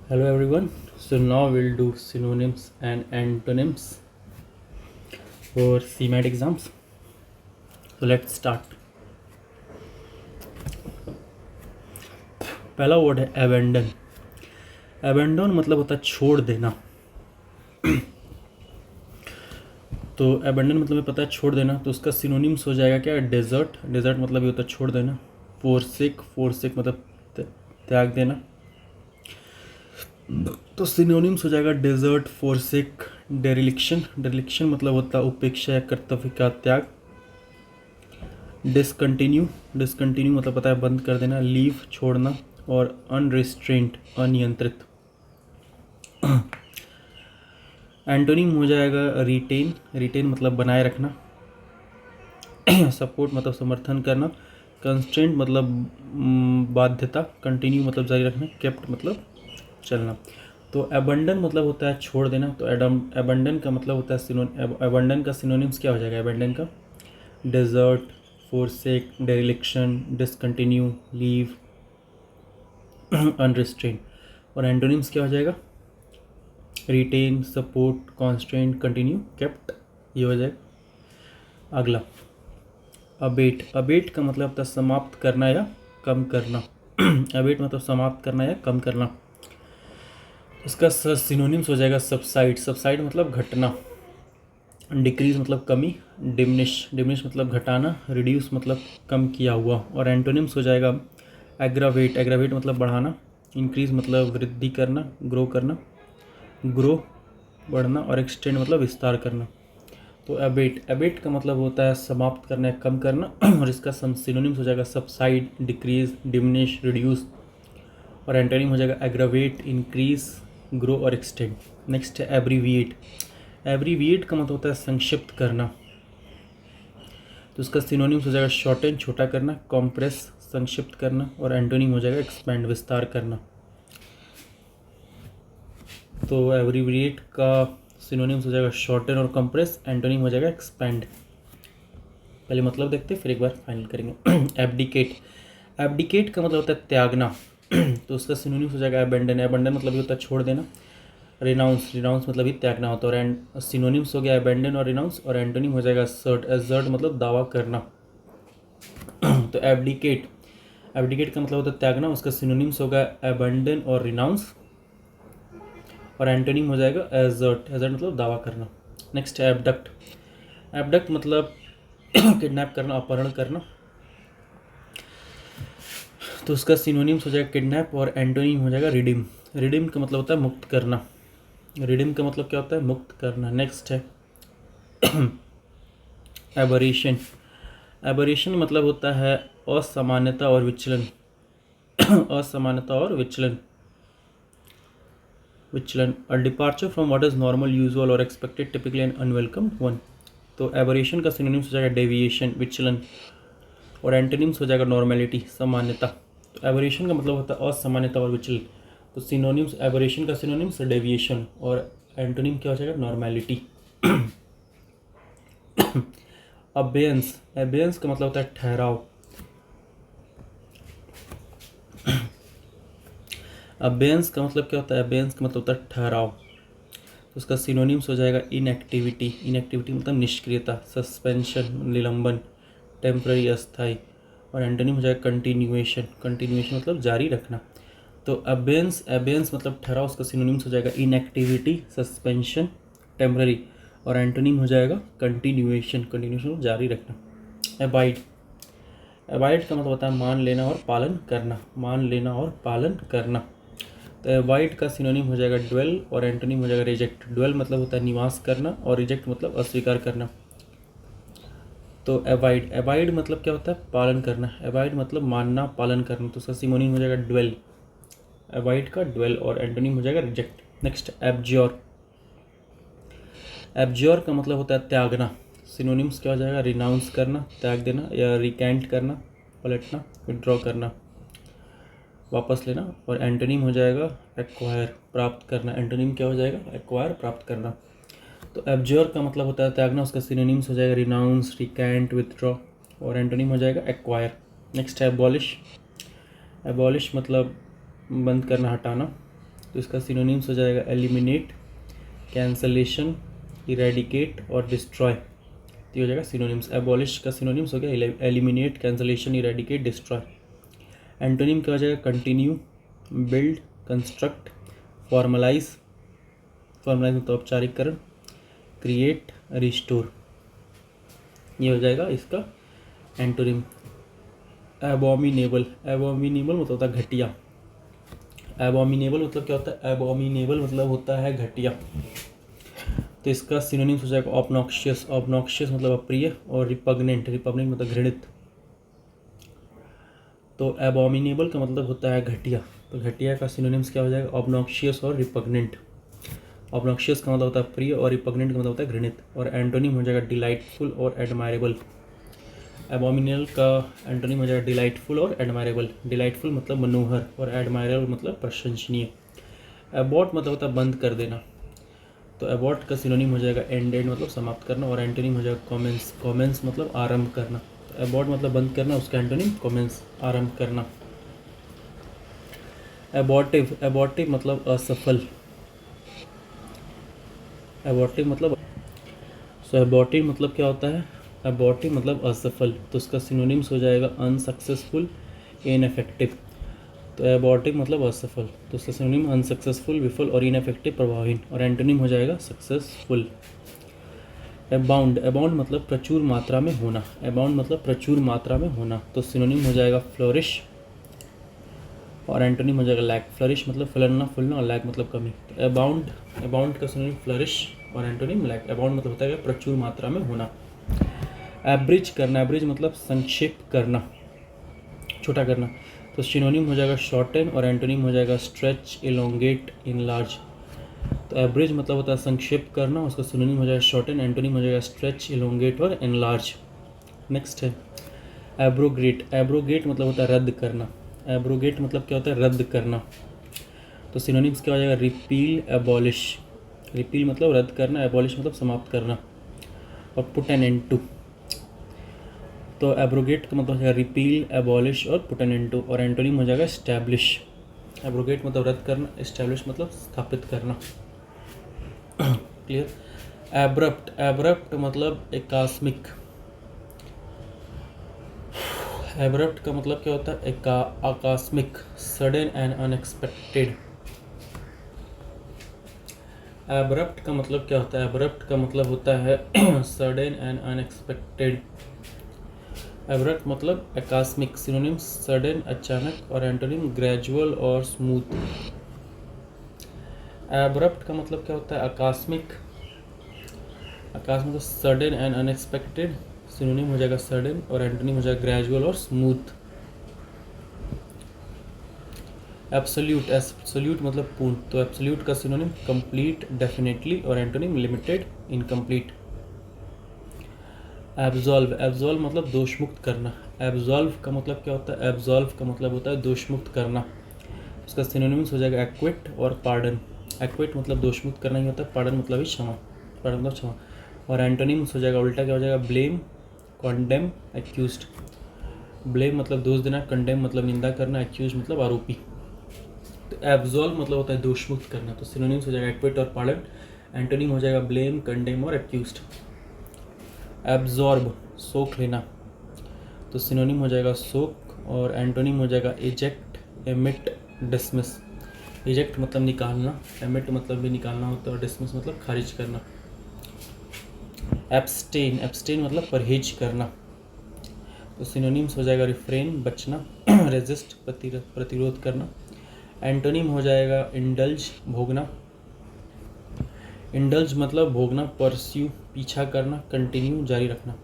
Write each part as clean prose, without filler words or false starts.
Hello everyone. So now we'll do synonyms and antonyms for CMAT exams. So let's start. पहला word है abandon. Abandon मतलब होता है छोड़ देना. तो abandon मतलब पता है छोड़ देना, तो उसका सिनोनिम्स हो जाएगा क्या? desert. desert मतलब ये होता है छोड़ देना. forsake मतलब त्याग देना. तो सिनोनिम्स हो जाएगा डेजर्ट, फोरसेक, डेरिलिक्शन. डेरिलिक्शन मतलब होता है उपेक्षा या कर्तव्य का त्याग. डिसकंटिन्यू मतलब पता है बंद कर देना. लीव छोड़ना. और अनरिस्ट्रेंट अनियंत्रित. एंटोनिम हो जाएगा रिटेन मतलब बनाए रखना. सपोर्ट मतलब समर्थन करना. कंस्ट्रेंट मतलब बाध्यता. कंटिन्यू मतलब जारी रखना. केप्ट मतलब चलना. तो एबंडन मतलब होता है छोड़ देना. तो एबंडन का मतलब होता है एबंडन का सिनोनिम्स क्या हो जाएगा? एबंडन का desert, forsake, dereliction, discontinue, leave, unrestraint. और एंटोनिम्स क्या हो जाएगा? Retain, support, constant, continue, kept. ये हो जाएगा. अगला अबेट का मतलब होता है समाप्त करना या कम करना. अबेट मतलब समाप्त करना या कम करना. इसका सिनोनिम्स हो जाएगा सबसाइड मतलब घटना. डिक्रीज मतलब कमी. डिमिनिश मतलब घटाना. रिड्यूस मतलब कम किया हुआ. और एंटोनिम्स हो जाएगा एग्रावेट मतलब बढ़ाना. इंक्रीज मतलब वृद्धि करना, ग्रो बढ़ना. और एक्सटेंड मतलब विस्तार करना. तो एबेट का मतलब होता है समाप्त करना या कम करना. और इसका सिनोनिम्स हो जाएगा सबसाइड, डिक्रीज, डिमिनिश, रिड्यूस. और एंटोनिम हो जाएगा एग्रावेट, इंक्रीज, ग्रो और एक्सटेंड. नेक्स्ट है एब्रीविएट का मतलब होता है संक्षिप्त करना. तो उसका सिनोनिम्स हो जाएगा शॉर्टन छोटा करना, कॉम्प्रेस संक्षिप्त करना. और एंटोनिम हो जाएगा एक्सपैंड विस्तार करना. तो एब्रीविएट का सिनोनिम्स हो जाएगा शॉर्टन और कंप्रेस. एंटोनिम हो जाएगा एक्सपैंड. पहले मतलब देखते फिर एक बार फाइनल करेंगे. एब्डिकेट का मतलब होता है त्यागना. तो उसका सिनोनिम्स हो जाएगा एबंडन मतलब ये होता है छोड़ देना. रिनाउंस मतलब ही त्यागना होता है. और सिनोनिम्स हो गया अबेंडन और रिनाउंस. और एंटोनिम हो जाएगा असर्ट मतलब दावा करना. तो एब्डिकेट का मतलब होता है त्यागना. उसका सिनोनिम्स होगा अबेंडन और रिनाउंस. और एंटोनिम हो जाएगा असर्ट मतलब दावा करना. नेक्स्ट है एबडक्ट मतलब किडनैप करना, अपहरण करना. तो उसका सिनोनिम्स हो जाएगा किडनैप. और एंटोनिम हो जाएगा रिडीम का मतलब होता है मुक्त करना. रिडीम का मतलब क्या होता है? मुक्त करना. नेक्स्ट है एबरेशन मतलब होता है असामान्यता और विचलन. A departure from what is normal, usual और expected, typically and unwelcome one. तो एबरेशन का सिनोनिम्स हो जाएगा डेविएशन, विचलन. और एंटोनिम्स हो जाएगा नॉर्मेलिटी, सामान्यता. तो एबरेशन का मतलब होता है असामान्यता और विचलन. तो सिनोनिम्स एबरेशन का सिनोनिम्स डेविएशन. और एंटोनिम क्या हो जाएगा? नॉर्मेलिटी. अबेयंस का मतलब होता है ठहराव. अबेयंस का मतलब क्या होता है? अबेयंस का मतलब होता है ठहराव. तो उसका सिनोनिम्स हो जाएगा इनएक्टिविटी मतलब निष्क्रियता. सस्पेंशन निलंबन. टेम्पररी अस्थायी. और एंटोनिम हो जाएगा कंटिन्यूएशन मतलब जारी रखना. तो अबेयंस मतलब ठहराव. उसका सिनोनिम्स हो जाएगा इनएक्टिविटी, सस्पेंशन, टेम्पररी. और एंटोनिम हो जाएगा कंटिन्यूएशन जारी रखना. अबाइड का मतलब होता है मान लेना और पालन करना. तो अवॉइड का सिनोनिम हो जाएगा ड्वेल. और एंटोनिम हो जाएगा रिजेक्ट. ड्वेल मतलब होता है निवास करना. और रिजेक्ट मतलब अस्वीकार करना. तो अवॉइड मतलब क्या होता है? पालन करना. अवॉइड मतलब मानना, पालन करना. तो उसका सिनोनिम हो जाएगा ड्वेल. अवॉइड का ड्वेल. और एंटोनिम हो जाएगा रिजेक्ट. नेक्स्ट एब्ज्योर का मतलब होता है त्यागना. सिनोनिम्स क्या हो जाएगा? रिनाउंस करना, त्याग देना, या रिकैंट करना, पलटना, विड्रॉ करना, वापस लेना. और एंटोनिम हो जाएगा एक्वायर, प्राप्त करना. एंटोनिम क्या हो जाएगा? एक्वायर, प्राप्त करना. तो एब्ज्योर का मतलब होता है त्यागना. उसका सिनोनिम्स हो जाएगा रिनाउंस, रिकैंट, विथड्रॉ. और एंटोनिम हो जाएगा एक्वायर. नेक्स्ट है एबॉलिश मतलब बंद करना, हटाना. तो इसका सिनोनिम्स हो जाएगा एलिमिनेट, कैंसलेशन, इरेडिकेट और डिस्ट्रॉय। तो ये हो जाएगा सिनोनिम्स। एबॉलिश का सिनोनिम्स हो गया eliminate, cancellation, eradicate, destroy. Antonym क्या हो जाएगा continue, build, construct, formalise, formalise मतलब औपचारिकरण, क्रिएट, रिस्टोर। ये हो जाएगा इसका एंटोनिम। एबोमिनेबल, एबोमिनेबल मतलब होता है घटिया। एबोमिनेबल मतलब क्या होता है? एबोमिनेबल मतलब होता है घटिया। तो इसका सिनोनिम्स हो जाएगा ऑब्नॉक्शियस, ऑब्नॉक्शियस मतलब अप्रिय, और रिपग्नेंट, रिपग्नेंट मतलब घृणित। तो एबोमिनेबल का मतलब होता है घटिया, तो घटिया का सिनोनिम्स क्या हो जाएगा? ऑब्नॉक्शियस और रिपग्नेंट। ऑब्नॉक्शियस का मतलब होता है प्रिय और रिपग्नेंट का मतलब होता है घृणित। और एंटोनिम हो जाएगा डिलाइटफुल और एडमायरेबल। एबोमिनेबल का एंटोनिम हो जाएगा डिलाइटफुल और एडमायरेबल। डिलाइटफुल मतलब मनोहर और एडमायरेबल मतलब प्रशंसनीय। एबॉट मतलब होता है बंद कर देना, तो एबॉट का सिनोनिम हो जाएगा एंडेड मतलब समाप्त करना, और एंटोनिम हो जाएगा कॉमेंस। कॉमेंस मतलब आरंभ करना। तो एबॉट मतलब बंद करना, उसका एंटोनिम कॉमेंस, आरंभ करना। एबॉर्टिव, एबॉर्टिव मतलब असफल। एबॉर्टिव मतलब एबॉर्टिव मतलब क्या होता है? एबॉर्टिव मतलब असफल, तो उसका सिनोनिम्स हो जाएगा अनसक्सेसफुल, इनएफेक्टिव। तो एबॉर्टिव मतलब असफल, तो उसका सिनोनिम अनसक्सेसफुल, विफल और इनएफेक्टिव प्रभावहीन, और एंटोनिम हो जाएगा सक्सेसफुल। अबाउंड, अबाउंड मतलब प्रचुर मात्रा में होना। अबाउंड मतलब प्रचुर मात्रा में होना, तो सिनोनिम हो जाएगा फ्लोरिश, और एंटोनिम हो जाएगा लैक। फ्लरिश मतलब फैलना फूलना, और लैक मतलब कमी। तो अबाउंड, अबाउंड का सिनोनिम फ्लरिश और एंटोनिम लैक। अबाउंड मतलब होता है प्रचुर मात्रा में होना। एब्रिज करना, एब्रिज मतलब संक्षेप करना, छोटा करना, तो सिनोनिम हो जाएगा शॉर्टन, और एंटोनिम हो जाएगा स्ट्रेच, इलोंगेट, इनलार्ज। तो एब्रिज मतलब होता है संक्षेप करना, उसका सिनोनिम हो जाएगा शॉर्टन, एंटोनिम हो जाएगा स्ट्रेच, इलोंगेट और एनलार्ज। नेक्स्ट है एब्रोगेट। एब्रोगेट मतलब होता है रद्द करना। एब्रोगेट मतलब क्या होता है? रद्द करना। तो सिनोनिम्स क्या हो जाएगा? Repeal, abolish. रिपील मतलब रद्द करना, एबॉलिश मतलब समाप्त करना, और पुट एन एंड टू। तो एब्रोगेट का मतलब हो जाएगा रिपील, एबॉलिश और पुट एन एंड टू, और एंटोनिम हो जाएगा एस्टैब्लिश। एब्रोगेट मतलब रद्द करना, एस्टैब्लिश मतलब स्थापित करना। क्लियर? एब्रप्ट, एब्रप्ट मतलब आकस्मिक। एब्रप्ट का मतलब क्या होता है? आकस्मिक, सडन एंड अनएक्सपेक्टेड। एब्रप्ट का मतलब क्या होता है? एब्रप्ट का मतलब होता है सडन एंड अनएक्सपेक्टेड। एब्रप्ट मतलब आकस्मिक। सिनोनिम सडन अचानक, और एंटोनिम ग्रेजुअल और स्मूथ। एब्रप्ट का मतलब क्या होता है? आकस्मिक। आकस्मिक सडन एंड अनएक्सपेक्टेड, सिनोनिम हो जाएगा सडन, और एंटोनिम हो जाएगा ग्रेजुअल और स्मूथ। एब्सोल्यूट, एब्सोल्यूट मतलब पूर्ण, तो एब्सोल्यूट का सिनोनिम कंप्लीट, डेफिनेटली, और antonym limited, incomplete. Absolve, absolve मतलब दोष मुक्त करना। एब्जॉल्व का मतलब क्या होता है? एब्जॉल्व का मतलब होता है दोष मुक्त करना, उसका सिनोनिम्स हो जाएगा एक्विट और पार्डन। एक्विट मतलब दोष मुक्त करना ही होता है, पार्डन मतलब ही क्षमा, पार्डन मतलब क्षमा, और एंटोनिम्स हो जाएगा उल्टा क्या हो जाएगा? Blame, कॉन्डेम, accused. ब्लेम मतलब दोष देना, कंडेम मतलब निंदा करना, एक्यूज मतलब आरोपी। तो एब्जॉल्व मतलब होता है दोष मुक्त करना, तो सिनोनिम्स हो जाएगा एक्विट और पार्डन। एंटोनिम हो जाएगा ब्लेम, कंडेम और एक्यूज्ड। एब्जॉर्ब, सोख लेना, तो सिनोनिम हो जाएगा सोख, और एंटोनिम हो जाएगा इजेक्ट, एमिट, डिसमिस। इजेक्ट मतलब निकालना, एमिट मतलब भी निकालना होता है, और डिसमिस मतलब खारिज करना। एब्सटेन, एब्सटेन मतलब परहेज करना, तो सिनोनिम्स हो जाएगा रिफ्रेन, बचना, रेजिस्ट, प्रतिरोध करना। एंटोनिम हो जाएगा इंडल्ज, भोगना। इंडल्ज मतलब भोगना, परस्यू पीछा करना, कंटिन्यू जारी रखना।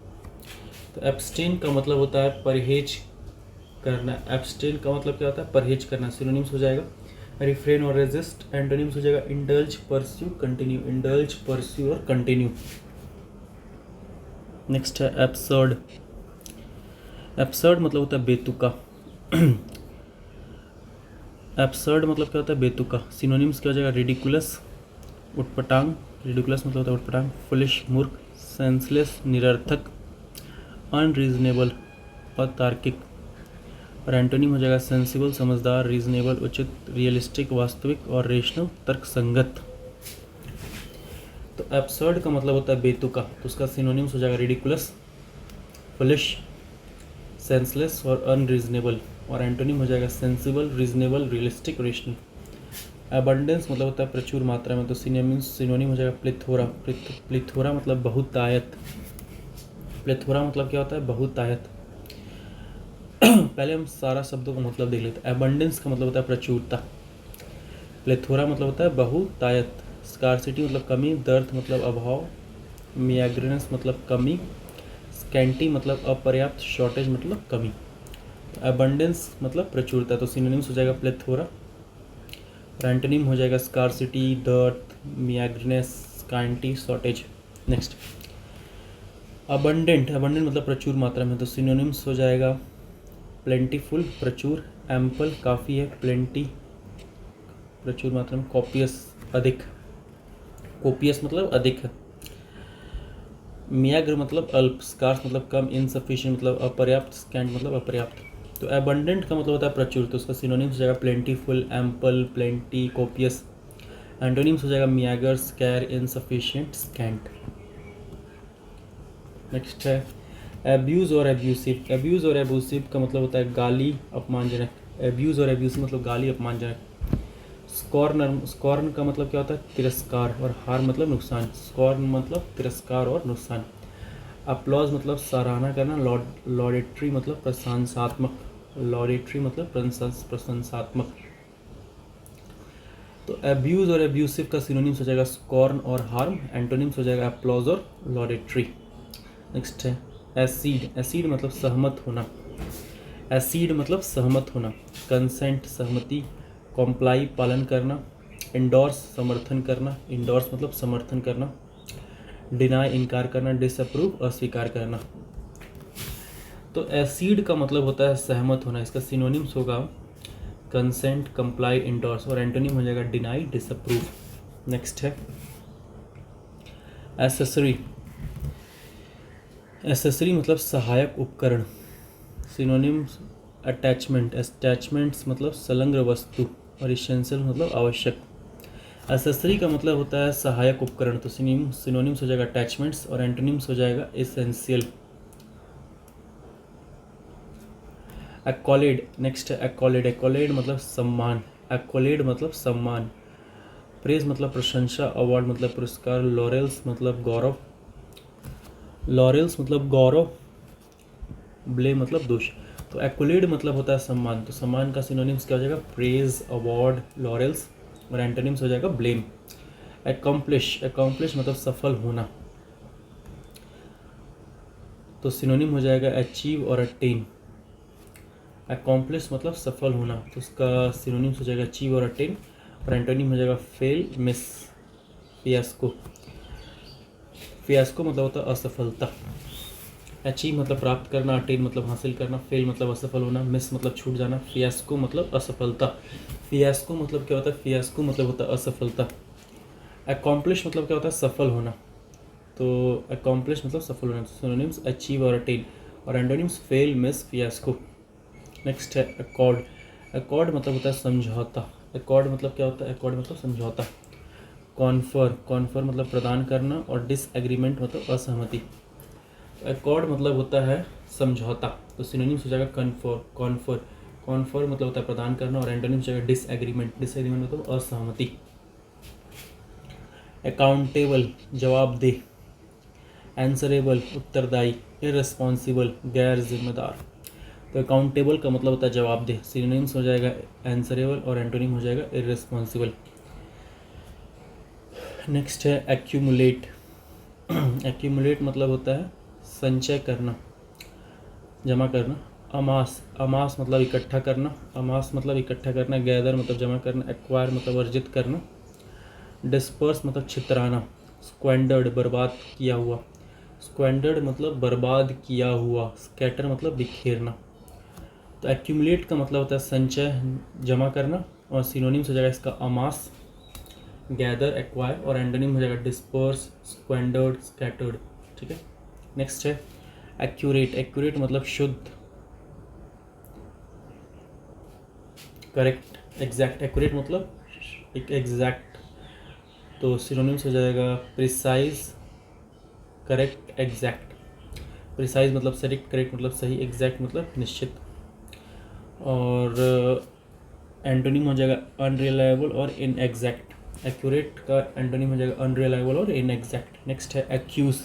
तो एब्सटेन का मतलब होता है परहेज करना। एब्सटेन का मतलब क्या होता है? परहेज करना। सिनोनिम्स हो जाएगा रिफ्रेन और रेजिस्ट। एंटोनिम्स हो जाएगा indulge, pursue, continue. Indulge, pursue और कंटिन्यू। नेक्स्ट है एब्सर्ड। एब्सर्ड मतलब होता है बेतुका। एब्सर्ड मतलब क्या होता है? बेतुका। सिनोनिम्स क्या हो जाएगा? रिडिकुलस, उटपटांग। रिडिकुलस मतलब होता है उटपटांग, फुलिश, मूर्ख, सेंसलेस, निरर्थक, अनरीजनेबल, अतार्किक। और एंटोनिम हो जाएगा सेंसिबल, समझदार, रीजनेबल, उचित, रियलिस्टिक, वास्तविक, और रेशनल, तर्कसंगत। तो एब्सर्ड का मतलब होता है बेतुका, तो उसका सिनोनिम्स हो जाएगा रिडिकुलस, फुलिश, सेंसलेस और अनरीजनेबल। और एंटोनिम हो जाएगा sensible, reasonable, realistic, rational. Abundance मतलब होता है प्रचुर मात्रा में, तो सिनोनिम हो जाएगा प्लिथोरा। प्लिथोरा मतलब बहुतायत। प्लिथोरा मतलब क्या होता है? बहुतायत। पहले हम सारा शब्दों का मतलब देख लेते हैं। अबंडेंस का मतलब होता है प्रचुरता, प्लेथोरा मतलब होता है बहुतायत, स्कार्सिटी मतलब कमी, दर्द मतलब अभाव, मियाग्रेनस मतलब कमी, स्कैंटी मतलब अपर्याप्त, शॉर्टेज मतलब कमी। अबंडेंस मतलब प्रचुरता, तो सिनोनिम्स हो जाएगा प्लेथोरा। एंटोनिम हो जाएगा स्कार्सिटी, दर्द, मियाग्रेनस, स्कैंटी, शॉर्टेज। नेक्स्ट अबंडेंट मतलब प्रचुर मात्रा में, तो सिनोनिम्स हो जाएगा प्लेंटीफुल प्रचुर, एम्पल काफ़ी है, प्लेंटी प्रचुर मात्रा में, कॉपियस अधिक, कोपियस मतलब अधिक है, मियाग्र मतलब अल्प, स्कार्स मतलब कम, इनसफिशिएंट मतलब अपर्याप्त, स्कैंट मतलब अपर्याप्त। तो एबंडेंट का मतलब होता है प्रचुर, तो उसका सिनोनिम्स हो जाएगा plentiful, ample, plenty, copious. Antonyms हो जाएगा मियागर, स्कैर, इनसफिशिएंट, स्कैंट। नेक्स्ट है एब्यूज़ और एब्यूसिव। एब्यूज़ और एब्यूसिव का मतलब होता है गाली, अपमानजनक। एब्यूज़ और एब्यूसिव मतलब गाली, अपमानजनक। स्कॉर्न का मतलब क्या होता है? तिरस्कार, और हार मतलब नुकसान। स्कॉर्न मतलब तिरस्कार और नुकसान। अपलॉज मतलब सराहना करना, लॉडेटरी मतलब प्रशंसात्मक, लॉडेटरी मतलब प्रशंसात्मक। तो एब्यूज और एब्यूसिव का सिनोनिम्स हो जाएगा स्कॉर्न और हार्म, एंटोनिम्स हो जाएगा अपलॉज और लॉडेटरी। नेक्स्ट है एसीड। एसीड मतलब सहमत होना, एसीड मतलब सहमत होना। कंसेंट सहमति, कॉम्प्लाई पालन करना, इंडोर्स समर्थन करना, इंडोर्स मतलब समर्थन करना, डिनाई इनकार करना, डिसअप्रूव अस्वीकार करना। तो एसीड का मतलब होता है सहमत होना, इसका सिनोनिम्स होगा कंसेंट, कंप्लाई, इंडोर्स, और एंटोनिम हो जाएगा डिनाई, डिसअप्रूव। नेक्स्ट है एसेसरी। एसेसरी मतलब सहायक उपकरण, सिनोनिम्स अटैचमेंट। अटैचमेंट्स मतलब संलग्न वस्तु, और इसेंशियल मतलब आवश्यक। एसेसरी का मतलब होता है सहायक उपकरण, तो सिनोनिम्स हो जाएगा अटैचमेंट्स, और एंटोनिम्स हो जाएगा एसेंशियल। एक्कॉलेड। नेक्स्ट है एक्कॉलेड। एक्कॉलेड मतलब सम्मान, एक्कॉलेड मतलब सम्मान। प्रेज मतलब प्रशंसा, अवार्ड मतलब पुरस्कार, लॉरेल्स मतलब गौरव, लॉरेल्स मतलब गौरव, ब्लेम मतलब दोष। तो एक्कोलेड मतलब होता है सम्मान, तो सम्मान का सिनोनिम्स क्या हो जाएगा? प्रेज, अवार्ड, लॉरेल्स, और एंटोनिम्स हो जाएगा ब्लेम। एकम्प्लिश। एकम्प्लिश मतलब सफल होना, तो सिनोनिम हो जाएगा अचीव और अटेन। एकम्प्लिश मतलब सफल होना, तो उसका सिनोनिम्स हो जाएगा अचीव और अटेन, और एंटोनिम हो जाएगा फेल, मिस, फियास्को। फियास्को मतलब होता है असफलता। अचीव मतलब प्राप्त करना, अटेन मतलब हासिल करना, फेल मतलब असफल होना, मिस मतलब छूट जाना, फियास्को मतलब असफलता। फियास्को मतलब क्या होता है? फियास्को मतलब होता है असफलता। अकॉम्प्लिश मतलब क्या होता है? सफल होना, तो अकॉम्प्लिश मतलब सफल होना, सिनोनिम्स अचीव और अटेन, और antonyms fail, miss, fiasco. Next है अकॉर्ड। अकॉर्ड मतलब होता है समझौता। अकॉर्ड मतलब क्या होता है? अकॉर्ड मतलब समझौता। कॉन्फर। कॉन्फर मतलब प्रदान करना, और डिसएग्रीमेंट मतलब असहमति। अकॉर्ड मतलब होता है समझौता, तो सिनोनिम्स हो जाएगा कन्फर, कॉन्फर। कॉन्फर मतलब होता है प्रदान करना, और एंटोनिम्स हो जाएगा डिसएग्रीमेंट, डिसएग्रीमेंट मतलब असहमति। अकाउंटेबल जवाबदेह, आंसरेबल उत्तरदायी, इररिस्पॉन्सिबल गैर जिम्मेदार। तो अकाउंटेबल का मतलब होता है जवाबदेह, सिनोनिम्स हो जाएगा आंसरेबल, और एंटोनिम हो जाएगा इररिस्पॉन्सिबल। नेक्स्ट है एक्यूमुलेट। एक्यूमुलेट मतलब होता है संचय करना, जमा करना। अमास। अमास मतलब इकट्ठा करना, अमास मतलब इकट्ठा करना। गैदर मतलब जमा करना। एक्वायर मतलब अर्जित करना। डिस्पर्स मतलब छितराना। स्क्वेंडर्ड बर्बाद किया हुआ, स्क्वेंडर्ड मतलब बर्बाद किया हुआ। स्कैटर मतलब बिखेरना। तो एक्यूमुलेट का मतलब होता है संचय, जमा करना, और सिनोनिम्स हो जाएगा इसका अमास, गैदर, एक्वायर, और एंटोनिम हो जाएगा डिस्पर्स, स्क्वेंडर्ड, स्कैटर्ड। ठीक है। नेक्स्ट है एक्यूरेट। एक्यूरेट मतलब शुद्ध, करेक्ट, एग्जैक्ट, एक्यूरेट मतलब एक एग्जैक्ट, तो सिनोनिम्स हो जाएगा प्रिसाइज, करेक्ट, एग्जैक्ट। प्रिसाइज मतलब सटीक, करेक्ट मतलब सही, एग्जैक्ट मतलब निश्चित। और एंटोनिम हो जाएगा अनरिलायबल और इनएग्जैक्ट। एक्यूरेट का एंटोनिम हो जाएगा अनरिलायबल और इनएग्जैक्ट। नेक्स्ट है एक्यूज।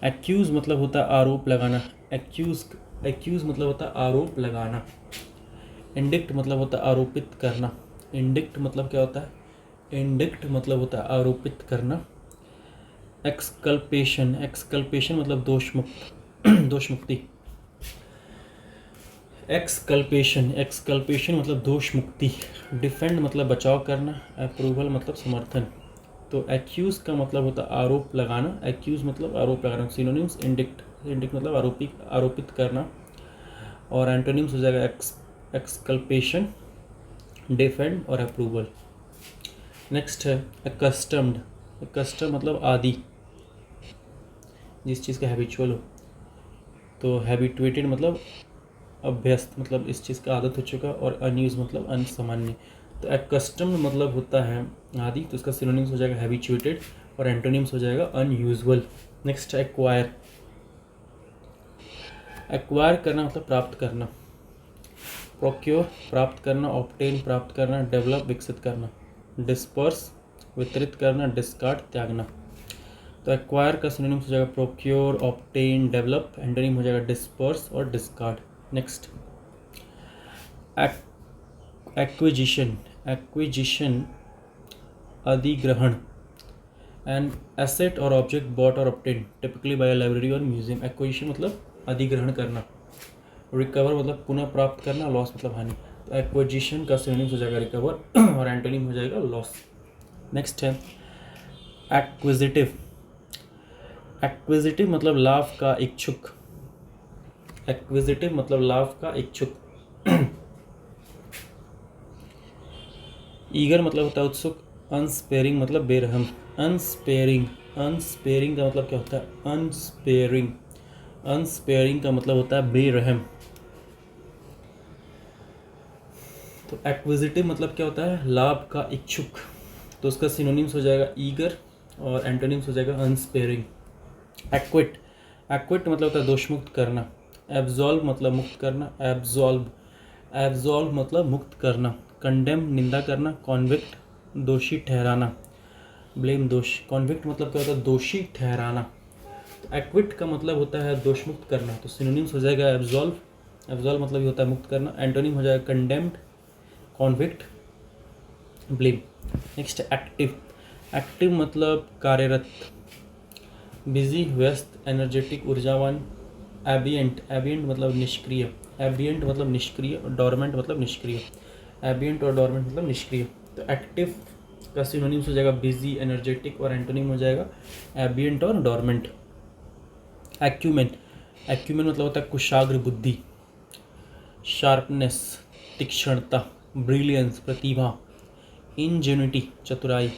एक्यूज मतलब होता है आरोप लगाना। एक्यूज मतलब होता है आरोप लगाना। इंडिक्ट मतलब होता है आरोपित करना। इंडिक्ट मतलब क्या होता है? इंडिक्ट मतलब होता है आरोपित करना। एक्सकल्पेशन, एक्सकल्पेशन मतलब दोषमुक्त, दोषमुक्ति। एक्सकल्पेशन, एक्सकल्पेशन मतलब दोष मुक्ति। डिफेंड मतलब बचाव करना। अप्रूवल मतलब समर्थन। तो एक्यूज का मतलब होता है आरोप लगाना। एक्यूज मतलब आरोप लगाना। सिनोनिम्स इंडिक्ट, इंडिक्ट मतलब आरोपित करना। और एंटोनिम्स हो जाएगा एक्सकल्पेशन, डिफेंड और अप्रूवल। नेक्स्ट है अकस्टम्ड। अकस्टम मतलब आदि, जिस चीज़ का हैबिचुअल हो। तो हैबिटुएटेड मतलब अभ्यस्त, मतलब इस चीज़ का आदत हो चुका। और अनयूज मतलब अनसामान्य। तो अकस्टम्ड मतलब होता है आदि, तो इसका सिनोनिम्स हो जाएगा हैबिचुएटेड और एंटोनिम्स हो जाएगा अनयूजुअल। Next acquire. एक्वायर करना मतलब प्राप्त करना। प्रोक्योर प्राप्त करना, ऑब्टेन प्राप्त करना, डेवलप विकसित करना, डिस्पर्स वितरित करना, डिस्कार्ड त्यागना। तो एक्वायर का सिनोनिम्स हो जाएगा प्रोक्योर, ऑब्टेन, डेवलप। एंटोनिम हो जाएगा डिस्पर्स और डिस्कार्ड। Next acquisition. एक्विजिशन अधिग्रहण। एन एसेट और ऑब्जेक्ट बॉट और ऑब्टेन टिपिकली बाय लाइब्रेरी और म्यूजियम। एक्विजिशन मतलब अधिग्रहण करना। रिकवर मतलब पुनः प्राप्त करना, लॉस मतलब हानि। तो एक्विजिशन का सिनोनिम्स हो जाएगा रिकवर और एंटोनिम हो जाएगा लॉस। नेक्स्ट है एक्विजिटिव। एक्विजिटिव मतलब लाभ का इच्छुक। एक्विजिटिव मतलब लाभ का इच्छुक। ईगर मतलब होता है उत्सुक। अनस्पेयरिंग मतलब बेरहम। अनस्पेयरिंग, अनस्पेयरिंग का मतलब क्या होता है? अनस्पेयरिंग, अनस्पेयरिंग का मतलब होता है बेरहम। तो एक्विजिटिव मतलब क्या होता है? लाभ का इच्छुक। तो उसका सिनोनिम्स हो जाएगा ईगर और एंटोनिम्स हो जाएगा अनस्पेयरिंग। एक्विट, एक्विट मतलब होता है दोषमुक्त करना। एब्जॉल्व मतलब मुक्त करना। एब्जॉल्व, एब्जॉल्व मतलब मुक्त करना। कंडेम निंदा करना। कॉन्विक्ट दोषी ठहराना। ब्लेम दोष। कॉन्विक्ट मतलब क्या होता है? दोषी ठहराना। तो एक्विट का मतलब होता है दोषमुक्त करना। तो सिनोनिम्स हो जाएगा एब्जॉल्व, एब्जॉल्व मतलब होता है मुक्त करना। एंटोनिम हो जाएगा condemned, convict, blame. Next active. Active मतलब कार्यरत। बिजी व्यस्त, एनर्जेटिक ऊर्जावान। एबियंट, एबियंट मतलब निष्क्रिय। एबियंट मतलब निष्क्रिय और डोरमेंट मतलब निष्क्रिय। एबियंट और डोरमेंट मतलब निष्क्रिय। तो एक्टिव का सिनोनिम्स हो जाएगा बिजी, एनर्जेटिक और एंटोनिम हो जाएगा एबियंट और डोरमेंट। एक्यूमेन, एक्यूमेन मतलब होता है कुशाग्र बुद्धि। शार्पनेस तीक्ष्णता। ब्रिलियंस प्रतिभा। इंजेन्युटी चतुराई।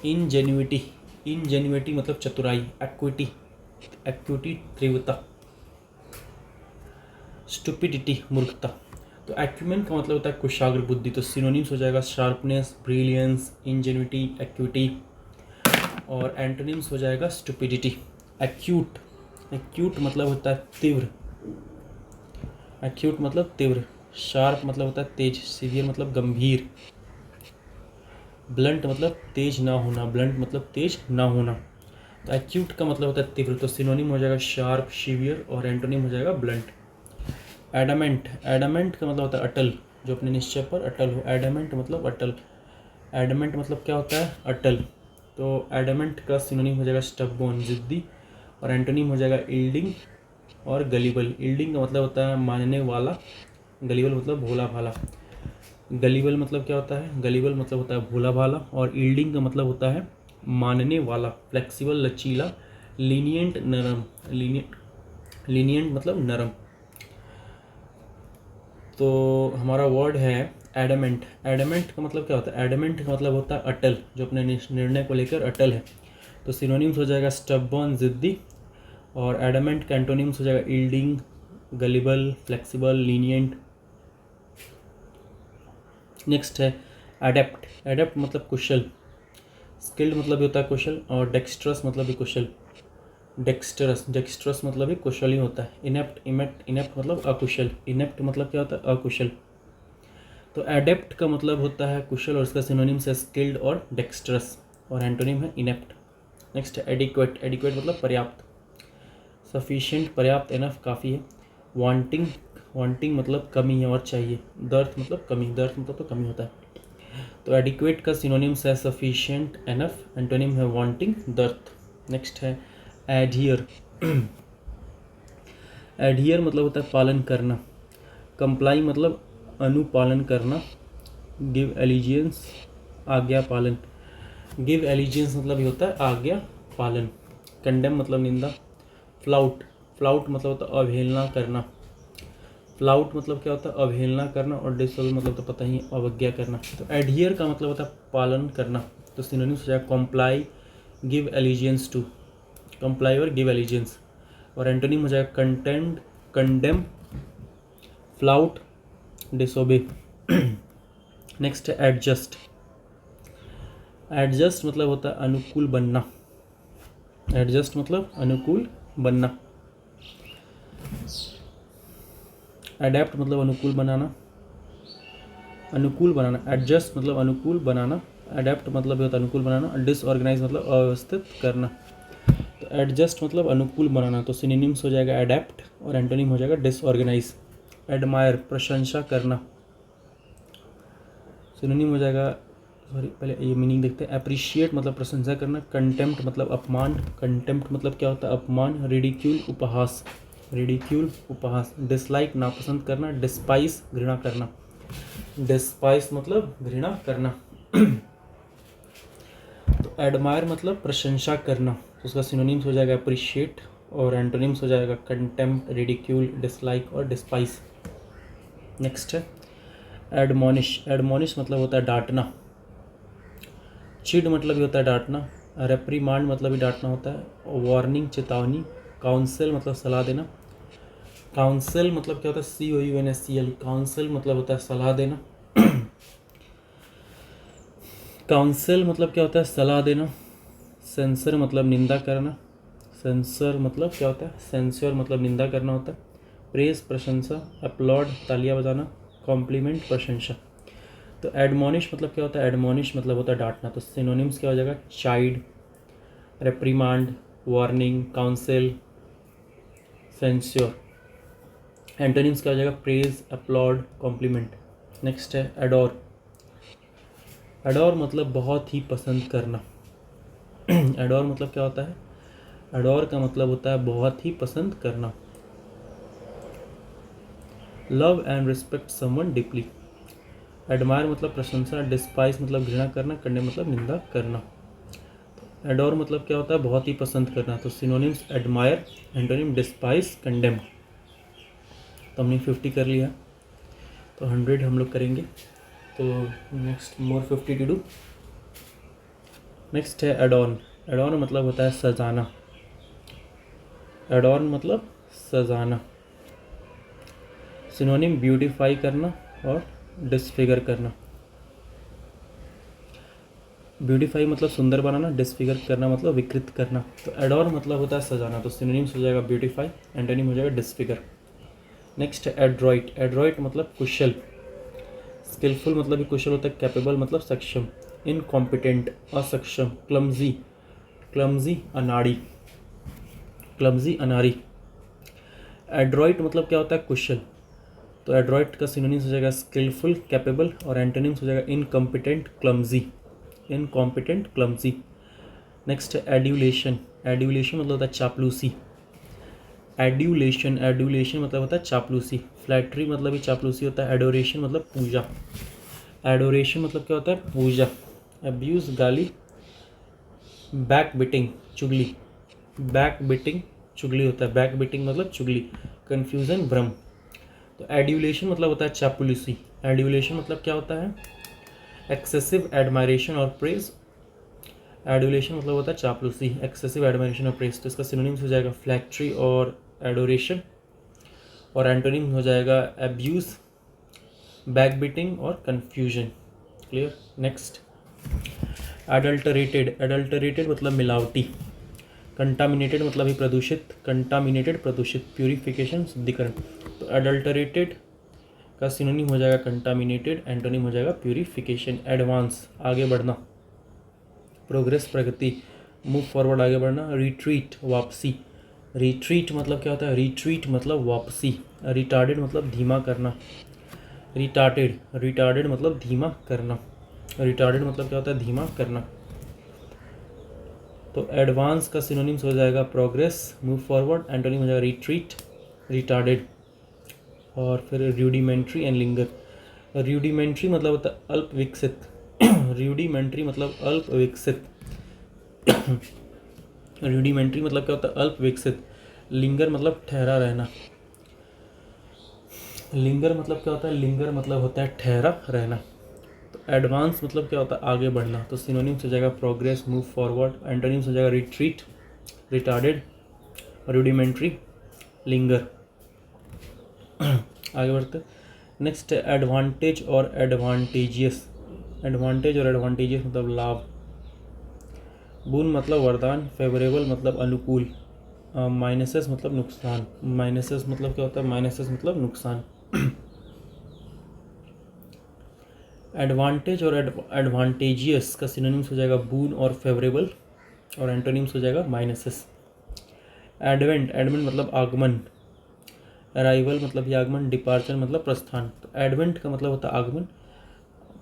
इंजेन्युटी, इंजेन्युटी मतलब चतुराई। एक्विटी, एक्विटी तीव्रता। स्टुपिडिटी मूर्खता। तो एक्यूमेन का मतलब होता है कुशाग्र बुद्धि। तो सिनोनिम्स हो जाएगा शार्पनेस, ब्रिलियंस, इंजेन्युटी, एक्विटी और एंटोनिम्स हो जाएगा स्टुपिडिटी। एक्यूट, एक्यूट मतलब होता है तीव्र। एक्यूट मतलब तीव्र। शार्प मतलब होता है तेज। सीवियर मतलब गंभीर। ब्लंट मतलब तेज ना होना। ब्लंट मतलब तेज ना होना। तो एक्यूट का मतलब होता है तीव्र। तो सिनोनिम हो जाएगा शार्प, सीवियर और एंटोनिम हो जाएगा ब्लंट। एडामेंट, एडामेंट का मतलब होता है अटल, जो अपने निश्चय पर अटल हो। एडामेंट मतलब अटल। एडामेंट मतलब क्या होता है? अटल। तो एडामेंट का सिनोनिम हो जाएगा स्टबबोर्न, जिद्दी और एंटोनिम हो जाएगा ईल्डिंग और गलीबल। ईल्डिंग का मतलब होता है मानने वाला। गलीबल मतलब भोला भाला। गलीबल मतलब क्या होता है? गलीबल मतलब होता है भोला भाला और ईल्डिंग का मतलब होता है मानने वाला। फ्लेक्सिबल लचीला। लीनियंट नरम। लीनियंट, लीनियंट मतलब नरम। तो हमारा वर्ड है एडमेंट। एडमेंट का मतलब क्या होता है? एडमेंट का मतलब होता है अटल, जो अपने निर्णय को लेकर अटल है। तो सिनोनिम्स हो जाएगा स्टबबॉर्न जिद्दी और एडमेंट का एंटोनिम्स हो जाएगा yielding, gullible, flexible, lenient. Next है एडेप्ट। एडेप्ट मतलब कुशल, स्किल्ड मतलब भी होता है कुशल, और डेक्स्ट्रस मतलब भी कुशल। डेक्स्ट्रस मतलब भी कुशल ही होता है। इनेप्ट मतलब अकुशल। इनेप्ट मतलब क्या होता है? अकुशल। तो एडेप्ट का मतलब होता है कुशल और इसका सिनोनिम्स है स्किल्ड और डेक्स्ट्रस, और एंटोनिम है इनेप्ट। नेक्स्ट है एडिक्वेट। एडिक्वेट मतलब पर्याप्त। सफिशिएंट पर्याप्त, एनफ काफ़ी है। वांटिंग मतलब कमी है और चाहिए। दर्थ मतलब कमी, दर्थ मतलब तो कमी होता है। तो एडिक्वेट का सिनोनिम्स है सफिशिएंट, एनफ, एंटोनिम है वांटिंग, दर्थ। नेक्स्ट है एडहियर। एडहियर मतलब होता है पालन करना। कंप्लाई मतलब अनुपालन करना। गिव एलिजियंस आज्ञा पालन। गिव एलिजियंस मतलब ये होता है आज्ञा पालन। कंडेम मतलब निंदा। फ्लाउट मतलब होता है अवहेलना करना। फ्लाउट मतलब क्या होता है? अवहेलना करना। और डिसोबे मतलब तो पता ही, अवज्ञा करना। तो एडहियर का मतलब होता है पालन करना। तो सिनोनिम्स हो जाएगा comply, give allegiance to. Comply और गिव एलिजियंस। और एंटोनिम हो जाएगा contend, condemn, flout, disobey. Next है एडजस्ट। एडजस्ट मतलब होता है अनुकूल बनना। एडजस्ट मतलब अनुकूल बनना। एडेप्ट मतलब अनुकूल बनाना, अनुकूल बनाना। एडजस्ट मतलब अनुकूल बनाना। एडेप्ट मतलब होता है अनुकूल बनाना। डिसऑर्गेनाइज मतलब अव्यवस्थित करना। तो एडजस्ट मतलब अनुकूल बनाना। तो सिनोनिम्स हो जाएगा एडेप्ट और एंटोनिम हो जाएगा डिसऑर्गेनाइज। एडमायर प्रशंसा करना। सिनोनिम हो जाएगा, सॉरी पहले ये मीनिंग देखते हैं। अप्रिशिएट मतलब प्रशंसा करना। कंटेम्प्ट मतलब अपमान। कंटेम्प्ट मतलब क्या होता है? अपमान। रिडिक्यूल उपहास। रिडिक्यूल उपहास। डिसलाइक नापसंद करना। डिस्पाइस घृणा करना। डिस्पाइस मतलब घृणा करना। तो एडमायर मतलब प्रशंसा करना, तो उसका सिनोनिम्स हो जाएगा अप्रिशिएट और एंटोनिम्स हो जाएगा कंटेम्प्ट, रिडिक्यूल, डिसलाइक और डिस्पाइस। नेक्स्ट है एडमोनिश। एडमोनिश मतलब होता है डांटना। चिड मतलब भी होता है डांटना। रेप्रीमांड मतलब भी डांटना होता है। वार्निंग चेतावनी। काउंसिल मतलब सलाह देना। काउंसिल मतलब क्या होता है? COUNSEL। काउंसिल मतलब होता है सलाह देना। काउंसिल मतलब क्या होता है? सलाह देना। सेंसर मतलब निंदा करना। सेंसर मतलब क्या होता है? सेंसर मतलब निंदा करना होता है। प्रेज प्रशंसा। अपलॉड तालियां बजाना। कॉम्प्लीमेंट प्रशंसा। तो एडमोनिश मतलब क्या होता है? एडमोनिश मतलब होता है डांटना। तो सिनोनिम्स क्या हो जाएगा? Chide, reprimand, warning, counsel, censure. Antonyms क्या हो जाएगा? Praise, applaud, compliment. नेक्स्ट है एडोर। एडोर मतलब बहुत ही पसंद करना। एडोर मतलब क्या होता है? एडोर का मतलब होता है बहुत ही पसंद करना। Love and respect someone deeply. Admire मतलब प्रशंसा। डिस्पाइस मतलब घृणा करना। कंडेम मतलब निंदा करना। एडोर मतलब क्या होता है? बहुत ही पसंद करना। तो synonyms admire, antonym despise, condemn. तो हमने 50 कर लिया, तो 100 हम लोग करेंगे। तो next more 50 to do. Next है एडॉन। एडॉन मतलब होता है सजाना। एडॉन मतलब सजाना। सिनोनिम ब्यूटीफाई करना और डिसफिगर करना। ब्यूटीफाई मतलब सुंदर बनाना। डिसफिगर करना मतलब विकृत करना। तो एडॉन मतलब होता है सजाना। तो सिनोनिम्स हो जाएगा ब्यूटीफाई, एंटोनिम हो जाएगा डिसफिगर। नेक्स्ट है एड्रॉइट। एड्रॉइट मतलब कुशल। स्किलफुल मतलब भी कुशल होता है। कैपेबल मतलब सक्षम। इनकॉम्पिटेंट असक्षम। क्लमजी, क्लमजी अनाड़ी, क्लमजी अनाड़ी। एड्रॉइट मतलब क्या होता है? कुशल। तो एड्रॉइट का सिनोनिम्स हो जाएगा स्किलफुल, कैपेबल और एंटोनिम्स हो जाएगा incompetent, clumsy. Incompetent, clumsy. Next है एड्यूलेशन। एड्यूलेशन मतलब होता है चापलूसी। एड्यूलेशन, एड्यूलेशन मतलब होता है चापलूसी। फ्लैटरी मतलब भी चापलूसी होता है। एडोरेशन मतलब पूजा। एडोरेशन मतलब क्या होता है? पूजा। अब्यूज गाली। बैक बिटिंग चुगली। बैक बिटिंग चुगली होता है। बैक बिटिंग मतलब चुगली। कन्फ्यूजन भ्रम। तो एड्यूलेशन मतलब होता है चापलूसी। एड्यूलेशन मतलब क्या होता है? एक्सेसिव एडमायरेशन और प्रेज। एडुलेशन मतलब होता है चापलूसी, एक्सेसिव एडमायरेशन और प्रेज। तो इसका सिनोनिम्स हो जाएगा फ्लैक्ट्री और एडोरेशन, और एंटोनिम हो जाएगा एब्यूज, बैक बीटिंग और confusion. Clear. Next, adulterated. Adulterated मतलब मिलावटी। कंटामिनेटेड मतलब ही प्रदूषित, कंटामिनेटेड प्रदूषित, प्यूरिफिकेशन शुद्धिकरण। तो एडल्टरेटेड का सिनोनिम हो जाएगा कंटामिनेटेड, एंटोनिम हो जाएगा प्यूरिफिकेशन। एडवांस आगे बढ़ना, प्रोग्रेस प्रगति, मूव फॉरवर्ड आगे बढ़ना। रिट्रीट वापसी। रिट्रीट मतलब क्या होता है? रिट्रीट मतलब वापसी। रिटार्डेड मतलब धीमा करना। रिटार्डेड, रिटार्डेड मतलब धीमा करना। रिटार्डेड मतलब क्या होता है? धीमा करना। तो एडवांस का सिनोनिम्स हो जाएगा प्रोग्रेस, मूव फॉरवर्ड, एंटोनिम हो जाएगा रिट्रीट, रिटार्डेड। और फिर रूडिमेंट्री एंड लिंगर। रूडिमेंट्री मतलब होता है अल्प विकसित। रूडिमेंट्री मतलब अल्प विकसित। रूडिमेंट्री मतलब क्या होता है? अल्प विकसित। लिंगर मतलब ठहरा रहना। लिंगर मतलब क्या होता है? लिंगर मतलब होता है ठहरा रहना। तो एडवांस मतलब क्या होता है? आगे बढ़ना। तो सिनोनिम्स हो जाएगा प्रोग्रेस, मूव फॉरवर्ड, एंटोनिम्स हो जाएगा रिट्रीट, रिटार्डेड, रूडिमेंट्री, लिंगर। आगे बढ़ते। नेक्स्ट है एडवांटेज और एडवांटेजियस। एडवांटेज और एडवांटेजियस मतलब लाभ। बोन मतलब वरदान, फेवरेबल मतलब अनुकूल, माइनसेस मतलब नुकसान। माइनसेस मतलब क्या होता है? माइनसेस मतलब नुकसान। एडवांटेज और एडवांटेजियस का सिनोनिम्स हो जाएगा बून और फेवरेबल, और एंटोनिम्स हो जाएगा माइनसेस। एडवेंट, एडवेंट मतलब आगमन। अराइवल मतलब ही आगमन, डिपार्चर मतलब प्रस्थान। तो एडवेंट का मतलब होता है आगमन,